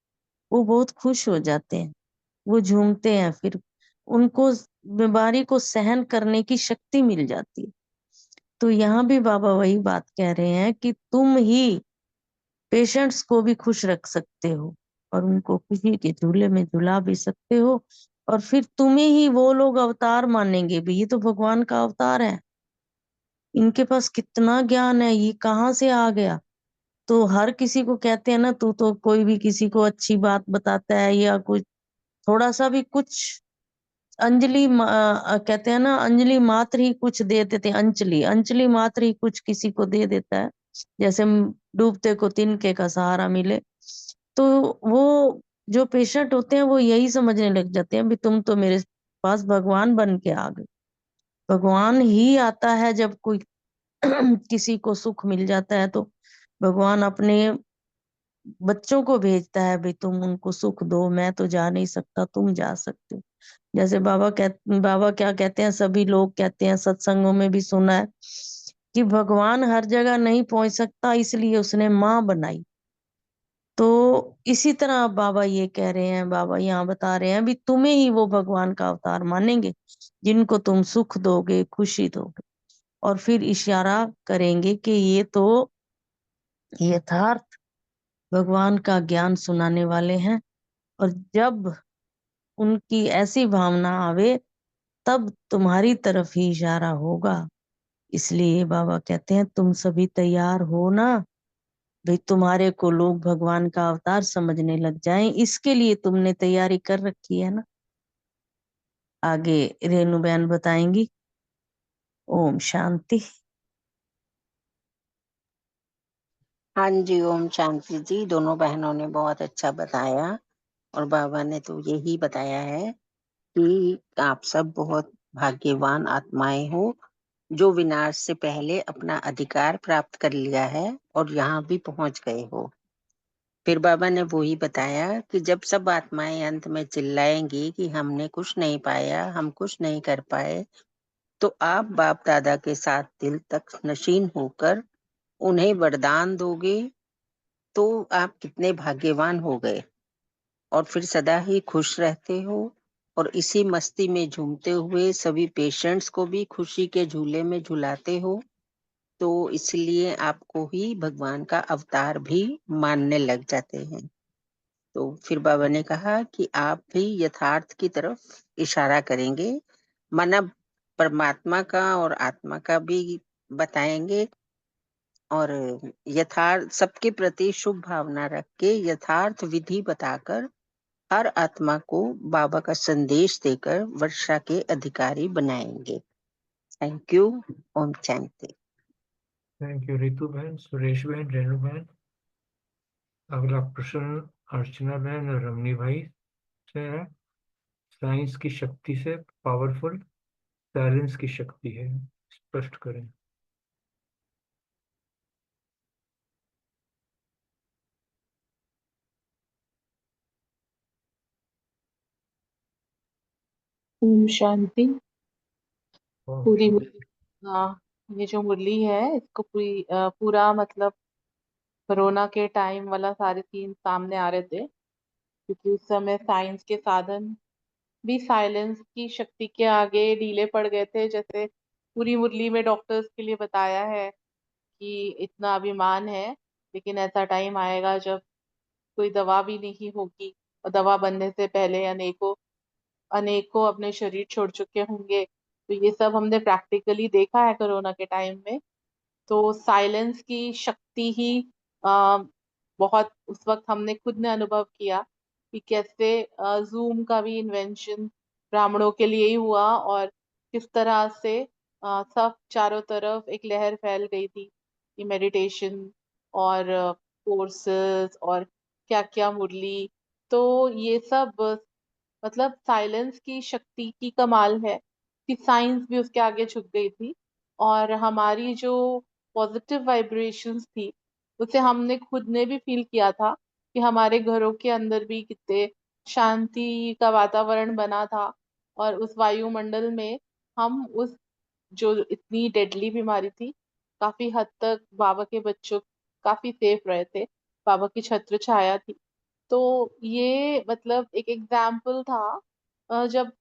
Speaker 5: वो बहुत खुश हो जाते हैं, वो झूमते हैं, फिर उनको बीमारी को सहन करने की शक्ति मिल जाती है। तो यहाँ भी बाबा वही बात कह रहे हैं कि तुम ही पेशेंट्स को भी खुश रख सकते हो और उनको खुशी के झूले में झुला भी सकते हो, और फिर तुम्हें ही वो लोग अवतार मानेंगे भी, ये तो भगवान का अवतार है, इनके पास कितना ज्ञान है, ये कहाँ से आ गया। तो हर किसी को कहते हैं ना, तू तो कोई भी किसी को अच्छी बात बताता है या कुछ थोड़ा सा भी कुछ कहते हैं ना अंजलि मात्र ही कुछ दे देते हैं, अंजलि अंजलि मात्र ही कुछ किसी को दे देता है, जैसे डूबते को तिनके का सहारा मिले। तो वो जो पेशेंट होते हैं वो यही समझने लग जाते हैं भी तुम तो मेरे पास भगवान बन के आ गए। भगवान ही आता है जब कोई किसी को सुख मिल जाता है, तो भगवान अपने बच्चों को भेजता है, भाई तुम उनको सुख दो, मैं तो जा नहीं सकता, तुम जा सकते हो। जैसे बाबा क्या कहते हैं, सभी लोग कहते हैं, सत्संगों में भी सुना है कि भगवान हर जगह नहीं पहुंच सकता, इसलिए उसने माँ बनाई। तो इसी तरह बाबा ये कह रहे हैं, बाबा यहाँ बता रहे हैं भी तुम्हें ही वो भगवान का अवतार मानेंगे जिनको तुम सुख दोगे, खुशी दोगे, और फिर इशारा करेंगे कि ये तो यथार्थ भगवान का ज्ञान सुनाने वाले हैं। और जब उनकी ऐसी भावना आवे तब तुम्हारी तरफ ही इशारा होगा। इसलिए बाबा कहते हैं तुम सभी तैयार हो ना, भाई तुम्हारे को लोग भगवान का अवतार समझने लग जाएं, इसके लिए तुमने तैयारी कर रखी है ना। आगे रेणु बहन बताएंगी। ओम शांति।
Speaker 11: हाँ जी, ओम शांति जी। दोनों बहनों ने बहुत अच्छा बताया और बाबा ने तो यही बताया है कि आप सब बहुत भाग्यवान आत्माएं हो जो विनाश से पहले अपना अधिकार प्राप्त कर लिया है और यहाँ भी पहुंच गए हो। फिर बाबा ने वो ही बताया कि जब सब आत्माएं अंत में चिल्लाएंगी कि हमने कुछ नहीं पाया, हम कुछ नहीं कर पाए, तो आप बाप दादा के साथ दिल तक नशीन होकर उन्हें वरदान दोगे, तो आप कितने भाग्यवान हो गए और फिर सदा ही खुश रहते हो और इसी मस्ती में झूमते हुए सभी पेशेंट्स को भी खुशी के झूले में झुलाते हो। तो इसलिए आपको ही भगवान का अवतार भी मानने लग जाते हैं। तो फिर बाबा ने कहा कि आप भी यथार्थ की तरफ इशारा करेंगे, माना परमात्मा का और आत्मा का भी बताएंगे, और यथार्थ सबके प्रति शुभ भावना रख के यथार्थ विधि बताकर हर आत्मा को बाबा का संदेश देकर वर्षा के अधिकारी बनाएंगे। Thank you. ओम शांति।
Speaker 2: थैंक यू रितु बहन, सुरेश बहन, रेणु बहन। अगला प्रश्न अर्चना बहन और रमनी भाई से है। साइंस की शक्ति से पावरफुल साइलेंस की शक्ति है, स्पष्ट करें।
Speaker 12: ओम शांति।
Speaker 2: ओम
Speaker 12: पूरी
Speaker 2: शांति।
Speaker 12: हाँ, ये जो मुरली है इसको पूरा मतलब कोरोना के टाइम वाला सारे सीन सामने आ रहे थे, क्योंकि उस समय साइंस के साधन भी साइलेंस की शक्ति के आगे ढीले पड़ गए थे। जैसे पूरी मुरली में डॉक्टर्स के लिए बताया है कि इतना अभिमान है, लेकिन ऐसा टाइम आएगा जब कोई दवा भी नहीं होगी, और दवा बनने से पहले अनेकों अनेकों अपने शरीर छोड़ चुके होंगे। तो ये सब हमने प्रैक्टिकली देखा है कोरोना के टाइम में। तो साइलेंस की शक्ति ही आ, बहुत उस वक्त हमने खुद ने अनुभव किया कि कैसे जूम का भी इन्वेंशन ब्राह्मणों के लिए ही हुआ, और किस तरह से सब चारों तरफ एक लहर फैल गई थी कि मेडिटेशन और कोर्सेज और क्या क्या मुरली। तो ये सब मतलब साइलेंस की शक्ति की कमाल है कि साइंस भी उसके आगे झुक गई थी, और हमारी जो पॉजिटिव वाइब्रेशंस थी उसे हमने खुद ने भी फील किया था कि हमारे घरों के अंदर भी कितने शांति का वातावरण बना था। और उस वायुमंडल में हम उस जो इतनी डेडली बीमारी थी, काफी हद तक बाबा के बच्चों काफी सेफ रहे थे, बाबा की छत्र छाया थी। तो ये मतलब एक एग्जाम्पल था, जब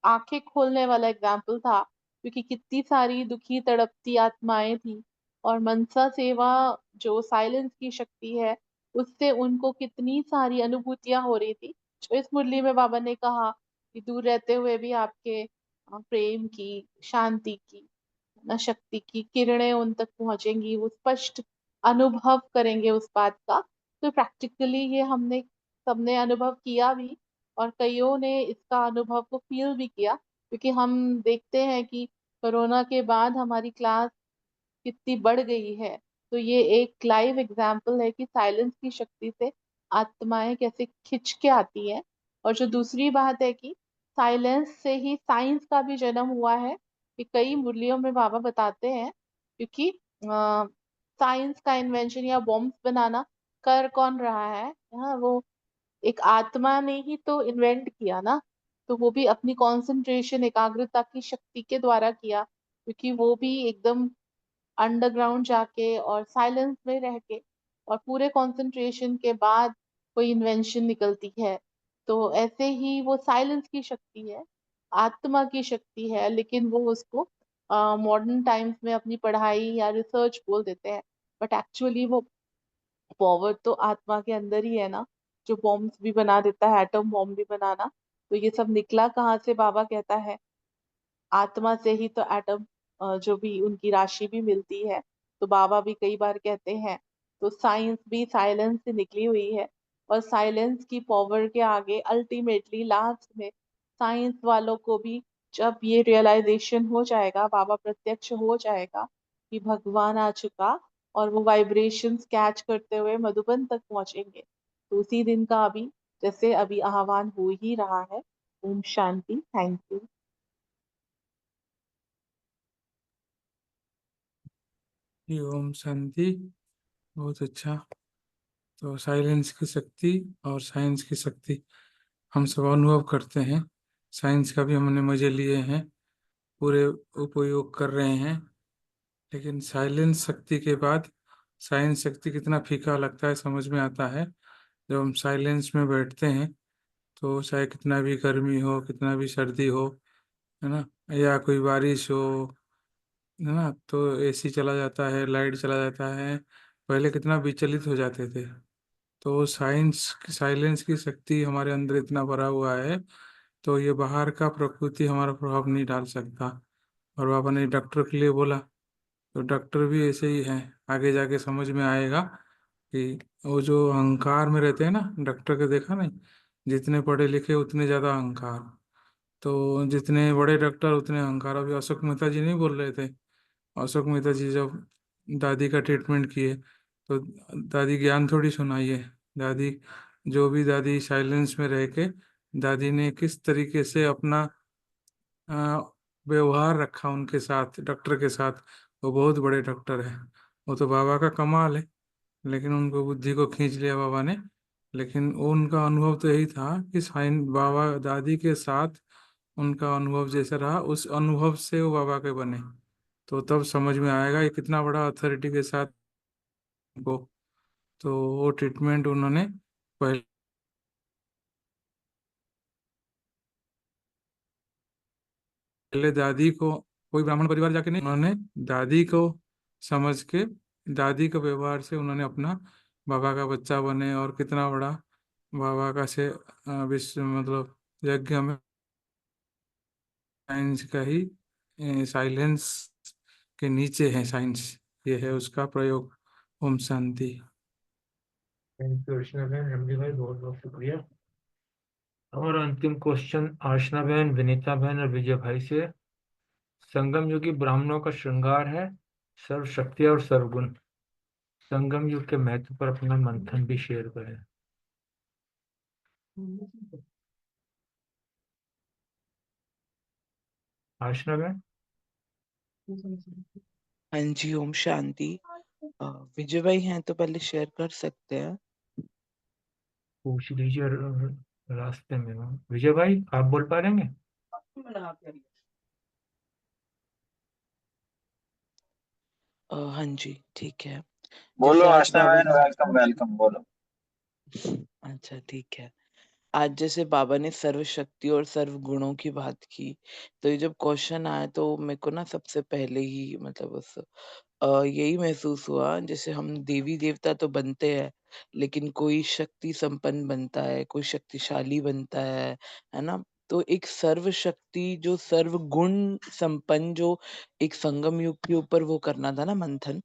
Speaker 12: आंखें खोलने वाला एग्जाम्पल था, क्योंकि कितनी सारी दुखी तड़पती आत्माएं थी, और मनसा सेवा जो साइलेंस की शक्ति है उससे उनको कितनी सारी अनुभूतियां हो रही थी। जो इस मुरली में बाबा ने कहा कि दूर रहते हुए भी आपके प्रेम की, शांति की, न शक्ति की किरणें उन तक पहुंचेंगी, वो स्पष्ट अनुभव करेंगे उस बात का। तो प्रैक्टिकली ये हमने सबने अनुभव किया भी, और कईयों ने इसका अनुभव को फील भी किया, क्योंकि हम देखते हैं कि कोरोना के बाद हमारी क्लास कितनी बढ़ गई है। तो ये एक लाइव एग्जाम्पल है कि साइलेंस की शक्ति से आत्माएं कैसे खिंच के आती हैं। और जो दूसरी बात है कि साइलेंस से ही साइंस का भी जन्म हुआ है, कि कई मुरलियों में बाबा बताते हैं, क्योंकि साइंस का इन्वेंशन या बॉम्ब्स बनाना कर कौन रहा है, हाँ, वो एक आत्मा ने ही तो इन्वेंट किया ना। तो वो भी अपनी कंसंट्रेशन, एकाग्रता की शक्ति के द्वारा किया, क्योंकि वो भी एकदम अंडरग्राउंड जाके और साइलेंस में रह के और पूरे कंसंट्रेशन के बाद कोई इन्वेंशन निकलती है। तो ऐसे ही वो साइलेंस की शक्ति है, आत्मा की शक्ति है, लेकिन वो उसको मॉडर्न टाइम्स में अपनी पढ़ाई या रिसर्च बोल देते हैं। बट एक्चुअली वो पावर तो आत्मा के अंदर ही है ना, जो बॉम्ब्स भी बना देता है, एटम बॉम्ब भी बनाना। तो ये सब निकला कहाँ से? बाबा कहता है आत्मा से ही तो एटम जो भी उनकी राशि भी मिलती है। तो बाबा भी कई बार कहते हैं, तो साइंस भी साइलेंस से निकली हुई है, और साइलेंस की पावर के आगे अल्टीमेटली लास्ट में साइंस वालों को भी जब ये रियलाइजेशन हो जाएगा, बाबा प्रत्यक्ष हो जाएगा कि भगवान आ चुका, और वो वाइब्रेशंस कैच करते हुए मधुबन तक पहुंचेंगे। तो उसी दिन का अभी जैसे अभी आह्वान हो ही रहा है। ओम शांति। Thank you.
Speaker 6: ओम शांति। बहुत अच्छा। तो साइलेंस की शक्ति और साइंस की शक्ति हम सब अनुभव करते हैं। साइंस का भी हमने मजे लिए हैं, पूरे उपयोग कर रहे हैं, लेकिन साइलेंस शक्ति के बाद साइंस शक्ति कितना फीका लगता है समझ में आता है जब हम साइलेंस में बैठते हैं। तो चाहे कितना भी गर्मी हो, कितना भी सर्दी हो, है ना, या कोई बारिश हो, है ना, तो एसी चला जाता है, लाइट चला जाता है, पहले कितना विचलित हो जाते थे। तो साइंस साइलेंस की शक्ति हमारे अंदर इतना भरा हुआ है, तो ये बाहर का प्रकृति हमारा प्रभाव नहीं डाल सकता। और बाबा ने डॉक्टर के लिए बोला, तो डॉक्टर भी ऐसे ही हैं। आगे जाके समझ में आएगा कि वो जो अहंकार में रहते हैं ना, डॉक्टर के देखा नहीं, जितने पढ़े लिखे उतने ज्यादा अहंकार। तो जितने बड़े डॉक्टर उतने अहंकार। अभी अशोक मेहता जी नहीं बोल रहे थे, अशोक मेहता जी जब दादी का ट्रीटमेंट किए तो दादी ज्ञान थोड़ी सुनाई है, दादी जो भी दादी साइलेंस में रह के दादी ने किस तरीके से अपना व्यवहार रखा उनके साथ, डॉक्टर के साथ। वो बहुत बड़े डॉक्टर है, वो तो बाबा का कमाल है, लेकिन उनको बुद्धि को खींच लिया बाबा ने। लेकिन वो उनका अनुभव तो यही था कि साइन बाबा दादी के साथ उनका अनुभव जैसा रहा, उस अनुभव से वो बाबा के बने। तो तब समझ में आएगा ये कितना बड़ा अथॉरिटी के साथ को। तो वो ट्रीटमेंट उन्होंने पहले दादी को, कोई ब्राह्मण परिवार जाके नहीं, उन्होंने दादी को समझ के, दादी के व्यवहार से उन्होंने अपना बाबा का बच्चा बने। और कितना बड़ा बाबा का से विश्व मतलब यज्ञ में साइंस का ही साइलेंस के नीचे है साइंस, ये है उसका प्रयोग। ओम शांति।
Speaker 2: थैंक यू अर्चना बहन, एमडी भाई, बहुत बहुत शुक्रिया। हमारा अंतिम क्वेश्चन आशना बहन, विनीता बहन और विजय भाई से। संगम युगी ब्राह्मणों का श्रृंगार है सर्व शक्ति और सर्वगुण। संगम युग के महत्व पर अपना मंथन भी शेयर करें। आशना बहन।
Speaker 13: हाँ जी, ओम शांति। विजय भाई हैं तो पहले शेयर कर सकते हैं।
Speaker 2: पूछ लीजिए, रास्ते में हूँ। विजय भाई, आप बोल पा रहेंगे?
Speaker 13: हाँ जी, ठीक है।
Speaker 7: बोलो
Speaker 13: जैसे आज
Speaker 7: आशना
Speaker 13: बाबा
Speaker 7: बहन, वेलकम वेलकम, बोलो।
Speaker 13: अच्छा, ठीक है। आज जैसे बाबा ने सर्व शक्ति और सर्व गुणों की बात की, तो ये जब क्वेश्चन आया तो मेरे को ना सबसे पहले ही मतलब उस यही महसूस हुआ, जैसे हम देवी देवता तो बनते हैं, लेकिन कोई शक्ति संपन्न बनता है, कोई शक्तिशाली बनता है ना? तो एक सर्व शक्ति जो सर्व गुण संपन्न जो एक संगम युग के ऊपर वो करना था ना मंथन,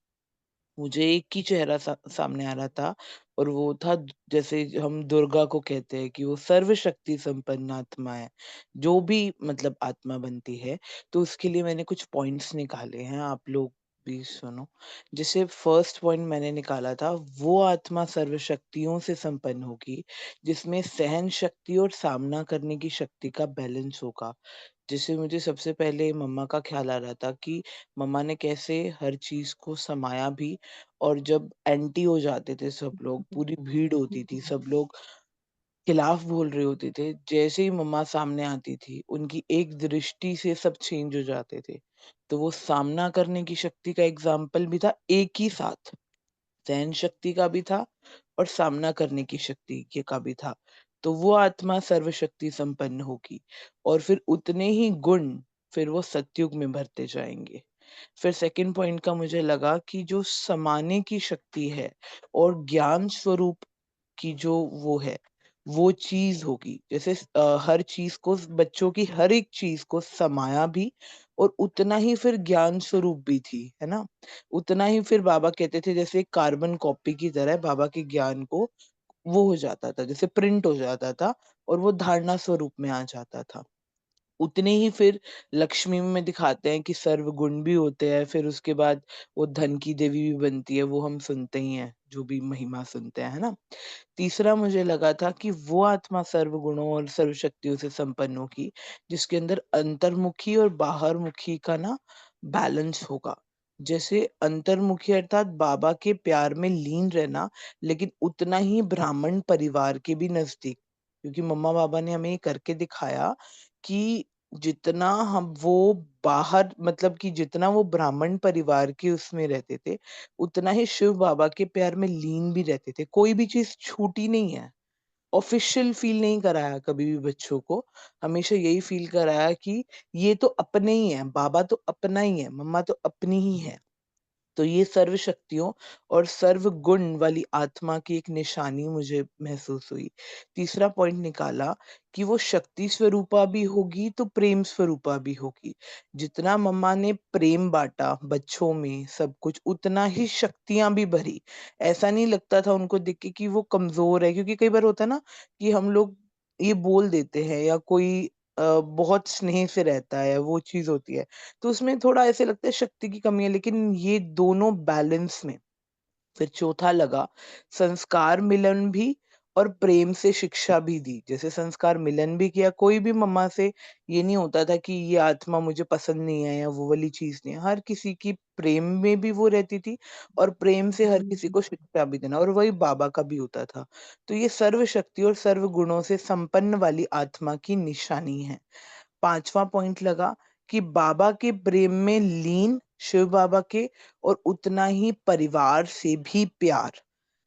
Speaker 13: मुझे एक ही चेहरा सामने आ रहा था, और वो था जैसे हम दुर्गा को कहते हैं कि वो सर्वशक्ति संपन्न आत्मा है, जो भी मतलब आत्मा बनती है। तो उसके लिए मैंने कुछ पॉइंट्स निकाले हैं, आप लोग भी सुनो। जैसे फर्स्ट पॉइंट मैंने निकाला था, वो आत्मा सर्वशक्तियों से संपन्न होगी जिसमें सहन शक्ति और सामना करने की शक्ति का बैलेंस होगा। जैसे मुझे सबसे पहले मम्मा का ख्याल आ रहा था कि मम्मा ने कैसे हर चीज को समाया भी, और जब एंटी हो जाते थे सब लोग, पूरी भीड़ होती थी, सब लोग खिलाफ बोल रहे होते थे, जैसे ही मम्मा सामने आती थी उनकी एक दृष्टि से सब चेंज हो जाते थे। तो वो सामना करने की शक्ति का एग्जाम्पल भी था, एक ही साथ सहन शक्ति का भी था और सामना करने की शक्ति का भी था। तो वो आत्मा सर्वशक्ति संपन्न होगी, और फिर उतने ही गुण फिर वो सतयुग में भरते जाएंगे। फिर सेकंड पॉइंट का मुझे लगा कि जो समाने की शक्ति है और ज्ञान स्वरूप की जो वो है, वो चीज होगी। जैसे हर चीज को, बच्चों की हर एक चीज को समाया भी, और उतना ही फिर ज्ञान स्वरूप भी थी, है ना? उतना ही फिर बाबा कहते थे जैसे एक कार्बन कॉपी की तरह बाबा के ज्ञान को वो हो जाता था, जैसे प्रिंट हो जाता था और वो धारणा स्वरूप में आ जाता था। उतने ही फिर लक्ष्मी में दिखाते हैं कि सर्व गुण भी होते हैं, फिर उसके बाद वो धन की देवी भी बनती है, वो हम सुनते ही हैं, जो भी महिमा सुनते हैं, है ना? तीसरा मुझे लगा था कि वो आत्मा सर्व गुणों और सर्व शक्तियों से संपन्न होगी जिसके अंदर अंतर्मुखी और बाहरमुखी का ना बैलेंस होगा। जैसे अंतर्मुखी अर्थात बाबा के प्यार में लीन रहना, लेकिन उतना ही ब्राह्मण परिवार के भी नजदीक, क्योंकि मम्मा बाबा ने हमें ये करके दिखाया कि जितना हम वो बाहर मतलब कि जितना वो ब्राह्मण परिवार के उसमें रहते थे, उतना ही शिव बाबा के प्यार में लीन भी रहते थे। कोई भी चीज छूटी नहीं है। ऑफिशियल फील नहीं कराया कभी भी बच्चों को, हमेशा यही फील कराया कि ये तो अपने ही है, बाबा तो अपना ही है, मम्मा तो अपनी ही है। तो ये सर्व शक्तियों और सर्व गुण वाली आत्मा की एक निशानी मुझे महसूस हुई। तीसरा पॉइंट निकाला कि वो शक्ति स्वरूपा भी होगी तो प्रेम स्वरूपा भी होगी। जितना मम्मा ने प्रेम बांटा बच्चों में सब कुछ, उतना ही शक्तियां भी भरी। ऐसा नहीं लगता था उनको देख के कि वो कमजोर है, क्योंकि कई बार होता है ना कि हम लोग ये बोल देते हैं, या कोई बहुत स्नेह से रहता है, वो चीज होती है, तो उसमें थोड़ा ऐसे लगता है शक्ति की कमी है, लेकिन ये दोनों बैलेंस में। फिर चौथा लगा संस्कार मिलन भी, और प्रेम से शिक्षा भी दी, जैसे संस्कार मिलन भी किया। कोई भी मम्मा से ये नहीं होता था कि ये आत्मा मुझे पसंद नहीं है या वो वाली चीज नहीं है। हर किसी की प्रेम में भी वो रहती थी और प्रेम से हर किसी को शिक्षा भी देना, और वही बाबा का भी होता था। तो ये सर्व शक्ति और सर्व गुणों से संपन्न वाली आत्मा की निशानी है। 5वां पॉइंट लगा कि बाबा के प्रेम में लीन, शिव बाबा के, और उतना ही परिवार से भी प्यार।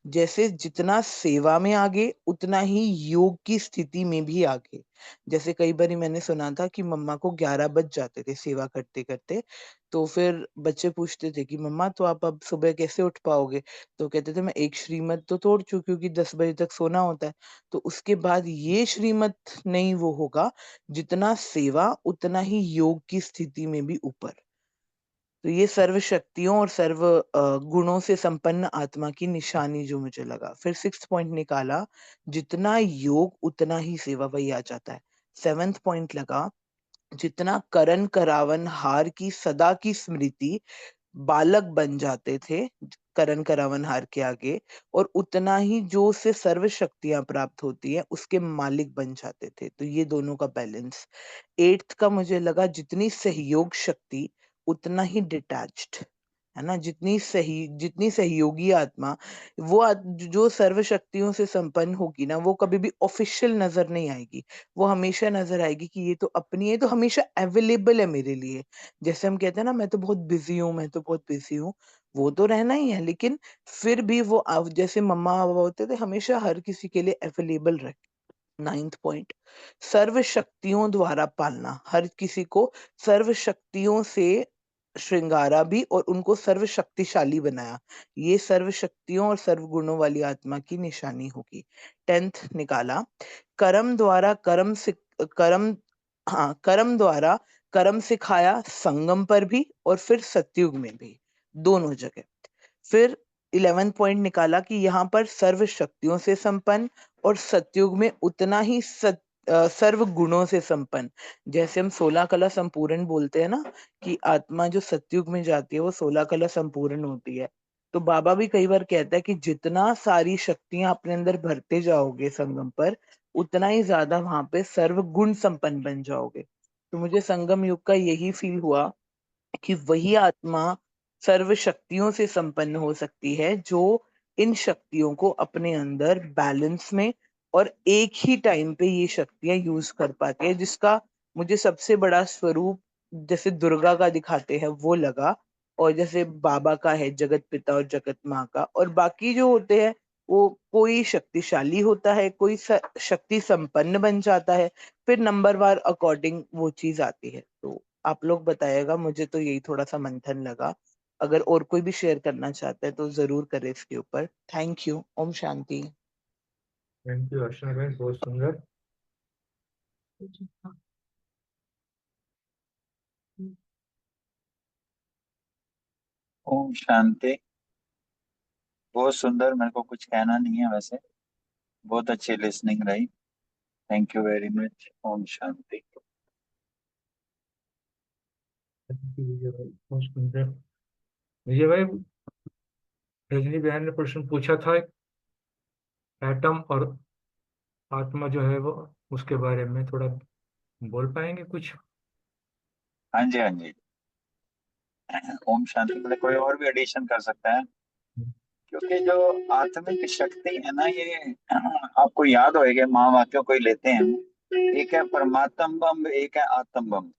Speaker 13: जैसे जितना सेवा में आगे उतना ही योग की स्थिति में भी आगे। जैसे कई बार मैंने सुना था कि मम्मा को 11 बज जाते थे सेवा करते करते, तो फिर बच्चे पूछते थे कि मम्मा तो आप अब सुबह कैसे उठ पाओगे, तो कहते थे मैं एक श्रीमत तो तोड़ चुकी, क्योंकि 10 बजे तक सोना होता है। तो उसके बाद ये श्रीमत नहीं वो होगा, जितना सेवा उतना ही योग की स्थिति में भी ऊपर। तो ये सर्व शक्तियों और सर्व गुणों से संपन्न आत्मा की निशानी जो मुझे लगा। फिर 6th पॉइंट निकाला, जितना योग उतना ही सेवा, वही आ जाता है। 7th पॉइंट लगा, जितना करण करावन हार की सदा की स्मृति, बालक बन जाते थे करण करावन हार के आगे, और उतना ही जो उससे सर्व शक्तियां प्राप्त होती है उसके मालिक बन जाते थे। तो ये दोनों का बैलेंस। 8th का मुझे लगा, जितनी सहयोग शक्ति उतना ही डिटैच्ड, है ना, जितनी सहयोगी आत्मा, वो जो सर्व शक्तियों से संपन्न होगी ना, वो कभी भी ऑफिशियल नजर नहीं आएगी। वो हमेशा नजर आएगी कि ये तो अपनी है, तो हमेशा अवेलेबल है मेरे लिए। जैसे हम कहते हैं ना, मैं तो बहुत बिजी हूँ, मैं तो बहुत बिजी हूँ, वो तो रहना ही है, लेकिन फिर भी वो जैसे मम्मा बाबा होते थे, हमेशा हर किसी के लिए अवेलेबल रहे। 9th पॉइंट, सर्व शक्तियों द्वारा पालना, हर किसी को सर्व शक्तियों से श्रृंगारा भी और उनको सर्व शक्तिशाली बनाया। ये सर्व शक्तियों और सर्व गुणों वाली आत्मा की निशानी होगी। 10th निकाला, कर्म द्वारा कर्म कर्म द्वारा कर्म सिखाया, संगम पर भी और फिर सतयुग में भी, दोनों जगह। फिर 11th पॉइंट निकाला कि यहाँ पर सर्व शक्तियों से संपन्न और सतयुग में उतना ही सर्व गुणों से संपन्न। जैसे हम 16 कला संपूर्ण बोलते हैं ना, कि आत्मा जो सतयुग में जाती है वो 16 कला संपूर्ण होती है। तो बाबा भी कई बार कहता है कि जितना सारी शक्तियां अपने अंदर भरते जाओगे संगम पर, उतना ही ज्यादा वहां पे सर्व गुण संपन्न बन जाओगे। तो मुझे संगम युग का यही फील हुआ कि वही आत्मा सर्व शक्तियों से संपन्न हो सकती है, जो इन शक्तियों को अपने अंदर बैलेंस में और एक ही टाइम पे ये शक्तियां यूज कर पाती है। जिसका मुझे सबसे बड़ा स्वरूप जैसे दुर्गा का दिखाते हैं वो लगा, और जैसे बाबा का है जगत पिता और जगत माँ का, और बाकी जो होते हैं वो कोई शक्तिशाली होता है, कोई शक्ति संपन्न बन जाता है, फिर नंबरवार अकॉर्डिंग वो चीज आती है। तो आप लोग बताइएगा, मुझे तो यही थोड़ा सा मंथन लगा। अगर और कोई भी शेयर करना चाहता है तो जरूर करे इसके ऊपर। Thank you. ओम शांति।
Speaker 2: थैंक यू अर्चना बहन, बहुत सुंदर।
Speaker 7: ओम शांति। बहुत सुंदर, मेरे को कुछ कहना नहीं है वैसे, बहुत अच्छी लिसनिंग रही। Thank you very much. ओम शांति।
Speaker 2: थैंक यू विजय भाई, बहुत सुंदर। विजय भाई, रजनी बहन ने प्रश्न पूछा था, एटम और आत्मा जो है वो, उसके बारे में थोड़ा बोल पाएंगे कुछ?
Speaker 7: हाँ जी, हाँ जी। ओम शांति में कोई और भी एडिशन कर सकता है, क्योंकि जो आत्मिक शक्ति है ना, ये आपको याद होएगा, महावाक्यों को ही लेते हैं। एक है परमात्म बम, एक है आत्म बम।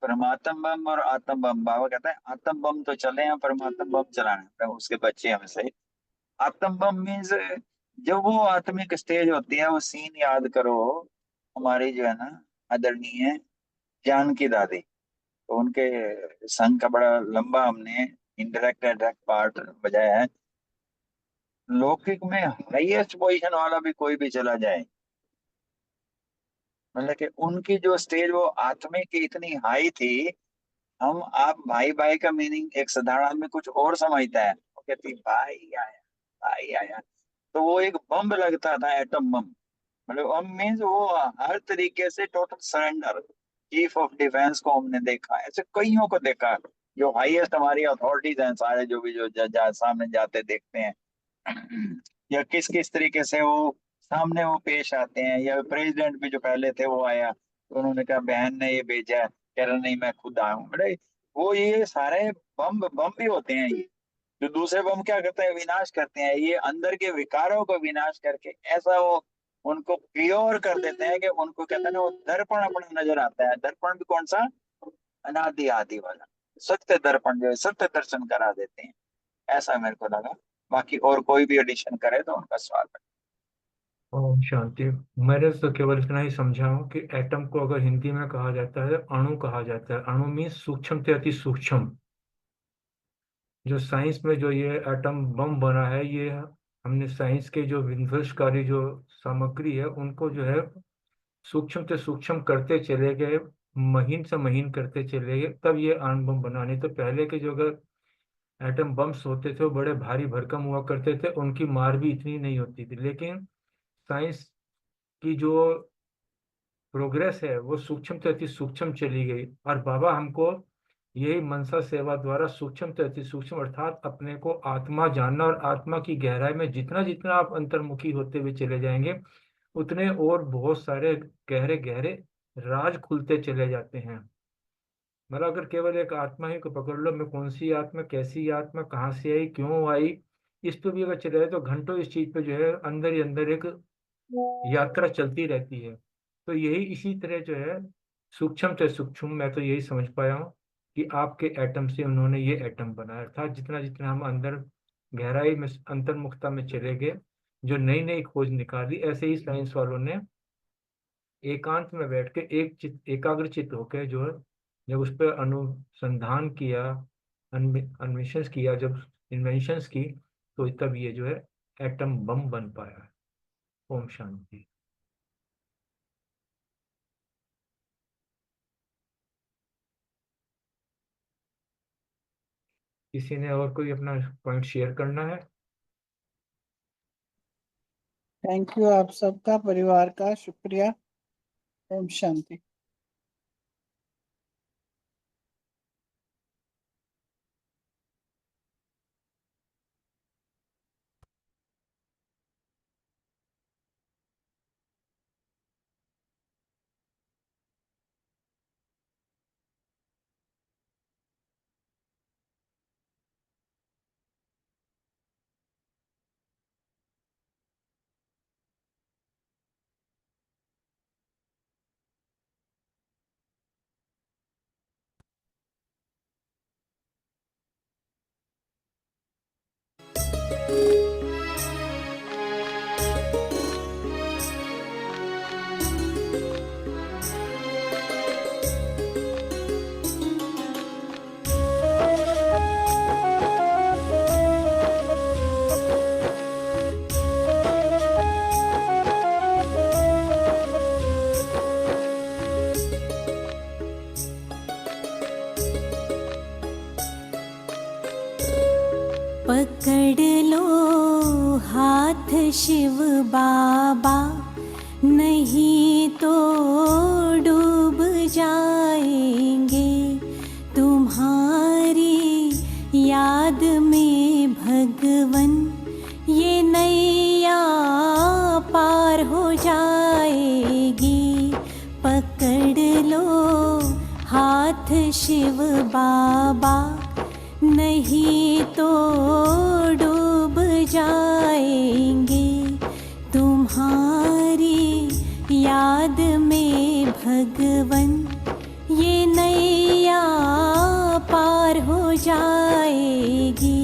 Speaker 7: परमात्म बम और आत्म बम, बाबा कहता है आत्म बम तो चले हैं, परमात्म बम चलाना है, तो उसके बच्चे हमें सही। आत्म बम मीन्स जब वो आत्मिक स्टेज होती है, वो सीन याद करो, हमारी जो है ना आदरणीय जानकी दादी, तो उनके संग का बड़ा लंबा हमने इंडायरेक्ट डायरेक्ट पार्ट बजाया है। लौकिक में हाईएस्ट पोजीशन वाला भी कोई भी चला जाए, मतलब कि उनकी जो स्टेज वो आत्मिक की इतनी हाई थी, हम आप भाई भाई का मीनिंग एक साधारण आदमी कुछ और समझता है, वो कहती भाई आया, भाई आया, तो वो एक बम लगता था, एटम बम। मतलब बम मीन्स वो हर तरीके से total surrender. Chief of defence को हमने देखा, ऐसे कईयों को देखा, जो हाईएस्ट हमारी अथॉरिटीज हैं सारे, जो भी जो सामने जाते देखते हैं। या किस किस तरीके से वो सामने वो पेश आते हैं। या प्रेसिडेंट भी जो पहले थे वो आया तो उन्होंने कहा बहन ने ये भेजा है, कह रहा नहीं मैं खुद आया हूँ। बड़े वो ये सारे बम बम भी होते हैं। ये जो दूसरे बम क्या करते हैं, विनाश करते हैं। ये अंदर के विकारों को विनाश करके ऐसा वो उनको प्योर कर देते हैं कि उनको कहते हैं ना, वो दर्पण अपना नजर आता है। दर्पण भी कौन सा, अनादि आदि वाला सत्य दर्पण जो है, सत्य दर्शन करा देते हैं। ऐसा मेरे को लगा। बाकी और कोई भी एडिशन करे तो उनका स्वागत।
Speaker 2: ओम शांति। मैंने तो केवल इतना ही समझा हूँ कि एटम को अगर हिंदी में कहा जाता है अणु कहा जाता है। अणु मीन्स सूक्ष्म से अति सूक्ष्म। जो साइंस में जो ये एटम बम बना है, ये हमने साइंस के जो विनाशकारी जो सामग्री है उनको जो है सूक्ष्म से सूक्ष्म करते चले गए, महीन से महीन करते चले गए, तब ये अणु बम बना। नहीं तो पहले के जो अगर एटम बम्स होते थे वो बड़े भारी भरकम हुआ करते थे, उनकी मार भी इतनी नहीं होती थी। लेकिन साइंस की जो प्रोग्रेस है वो सूक्ष्म से अति सूक्ष्म चली गई, और बाबा हमको यही मनसा सेवा द्वारा सूक्ष्म से अति सूक्ष्म अर्थात अपने को आत्मा जानना, और आत्मा की गहराई में जितना जितना आप अंतर्मुखी होते हुए चले जाएंगे उतने और बहुत सारे गहरे गहरे राज खुलते चले जाते हैं। मतलब अगर केवल एक आत्मा ही को पकड़ लो, मैं कौन सी आत्मा, कैसी आत्मा, कहाँ से आई, क्यों आई, इस पे भी अगर चले जाए तो घंटों इस चीज पे जो है अंदर ही अंदर एक यात्रा चलती रहती है। तो यही इसी तरह जो है सूक्ष्म से सूक्ष्म, मैं तो यही समझ पाया हूँ कि आपके एटम से उन्होंने ये एटम बनाया। अर्थात जितना जितना हम अंदर गहराई में अंतर्मुखता में चले गए, जो नई नई खोज निकाली, ऐसे ही साइंस वालों ने एकांत में बैठ के एकाग्रचित होकर जो है जब उस पर अनुसंधान किया, अन्वेषण किया, जब इन्वेंशंस की, तो तब ये जो है एटम बम बन पाया है। ओम शांति। किसी ने और कोई अपना पॉइंट शेयर करना है?
Speaker 9: थैंक यू आप सबका, परिवार का शुक्रिया। ओम शांति।
Speaker 14: पकड़ लो हाथ शिव बाबा, नहीं तो डूब जाएंगे। तुम्हारी याद में भगवन ये नैया पार हो जाएगी। पकड़ लो हाथ शिव बाबा, नहीं तो डूब जाएंगे। तुम्हारी याद में भगवन ये नैया पार हो जाएगी।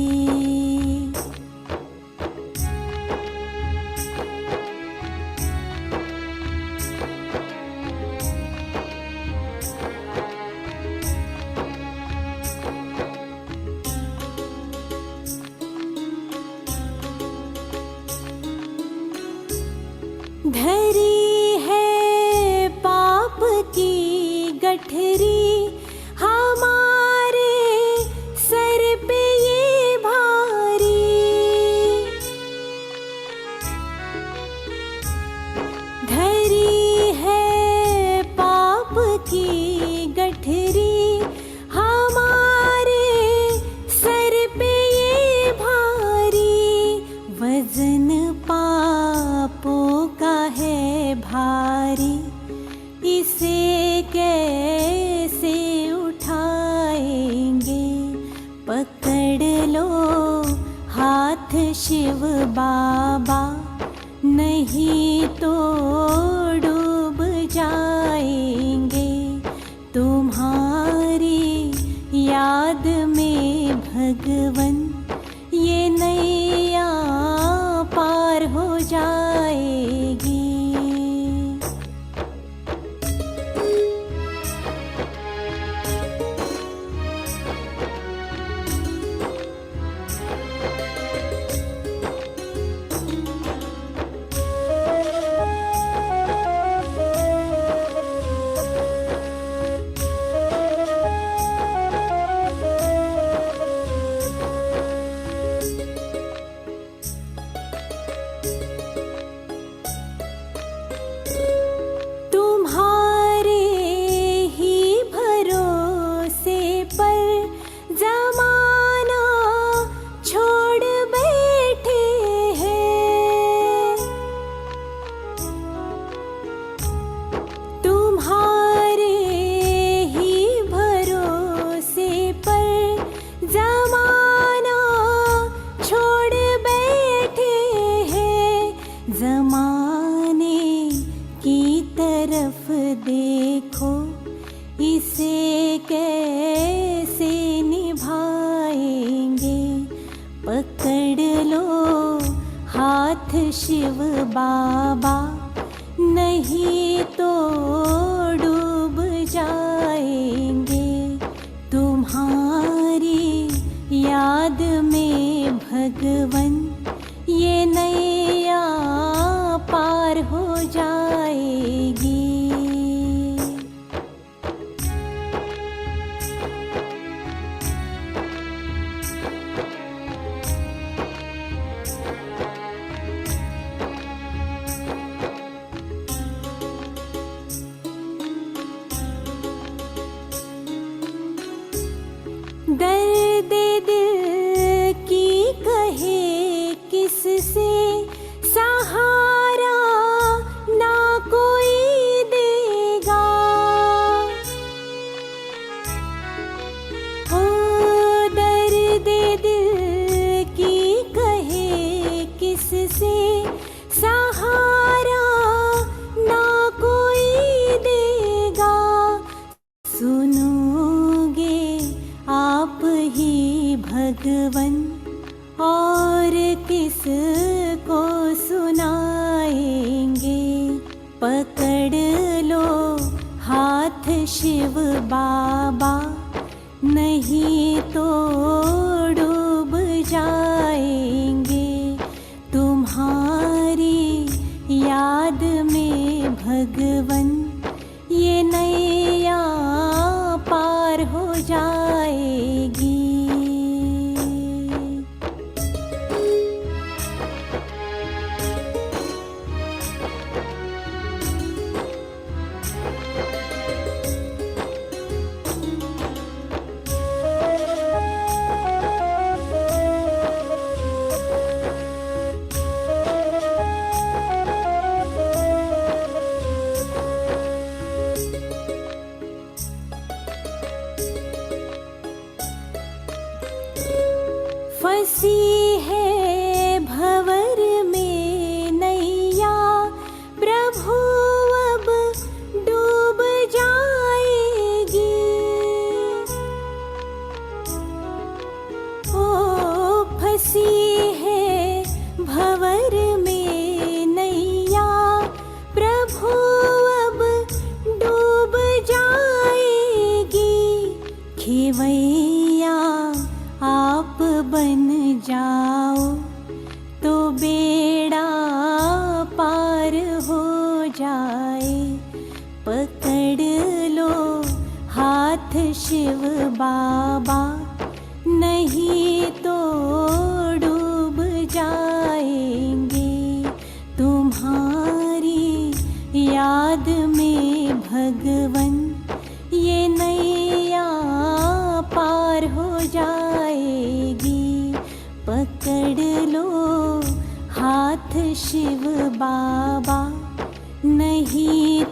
Speaker 14: धरी है पाप की गठरी हमारे सर कैसे उठाएंगे, पकड़ लो हाथ शिव बाबा, नहीं तो डूब जाएंगे। तुम्हारी याद में भगवन ये नैया पार हो जाएगी। शिव बाबा, नहीं तो डूब जाएंगे। तुम्हारी याद में भगवन ये नैया पार हो जाएगी। दर्द दिल की कहे किससे सहारा ना कोई देगा। ओ दर्द दिल की कहे किससे सहारा ना कोई देगा। सुनोगे आप ही भगवन और किस को सुनाएंगे। पकड़ लो हाथ शिव बाबा, नहीं तो डूब जाएंगे। तुम्हारी याद में भगवन ये नैया पार हो जाएगी। फंसी है भंवर में नैया, प्रभु अब डूब जाएगी। ओ फंसी है भंवर में नैया, प्रभु अब डूब जाएगी। खेवैया आप बन जाओ तो बेड़ा पार हो जाए। पकड़ लो हाथ शिव बाबा, नहीं तो डूब जाएंगे। तुम्हारी याद में भगवन ये नैया पार हो जाएगी। पकड़ लो हाथ शिव बाबा, नहीं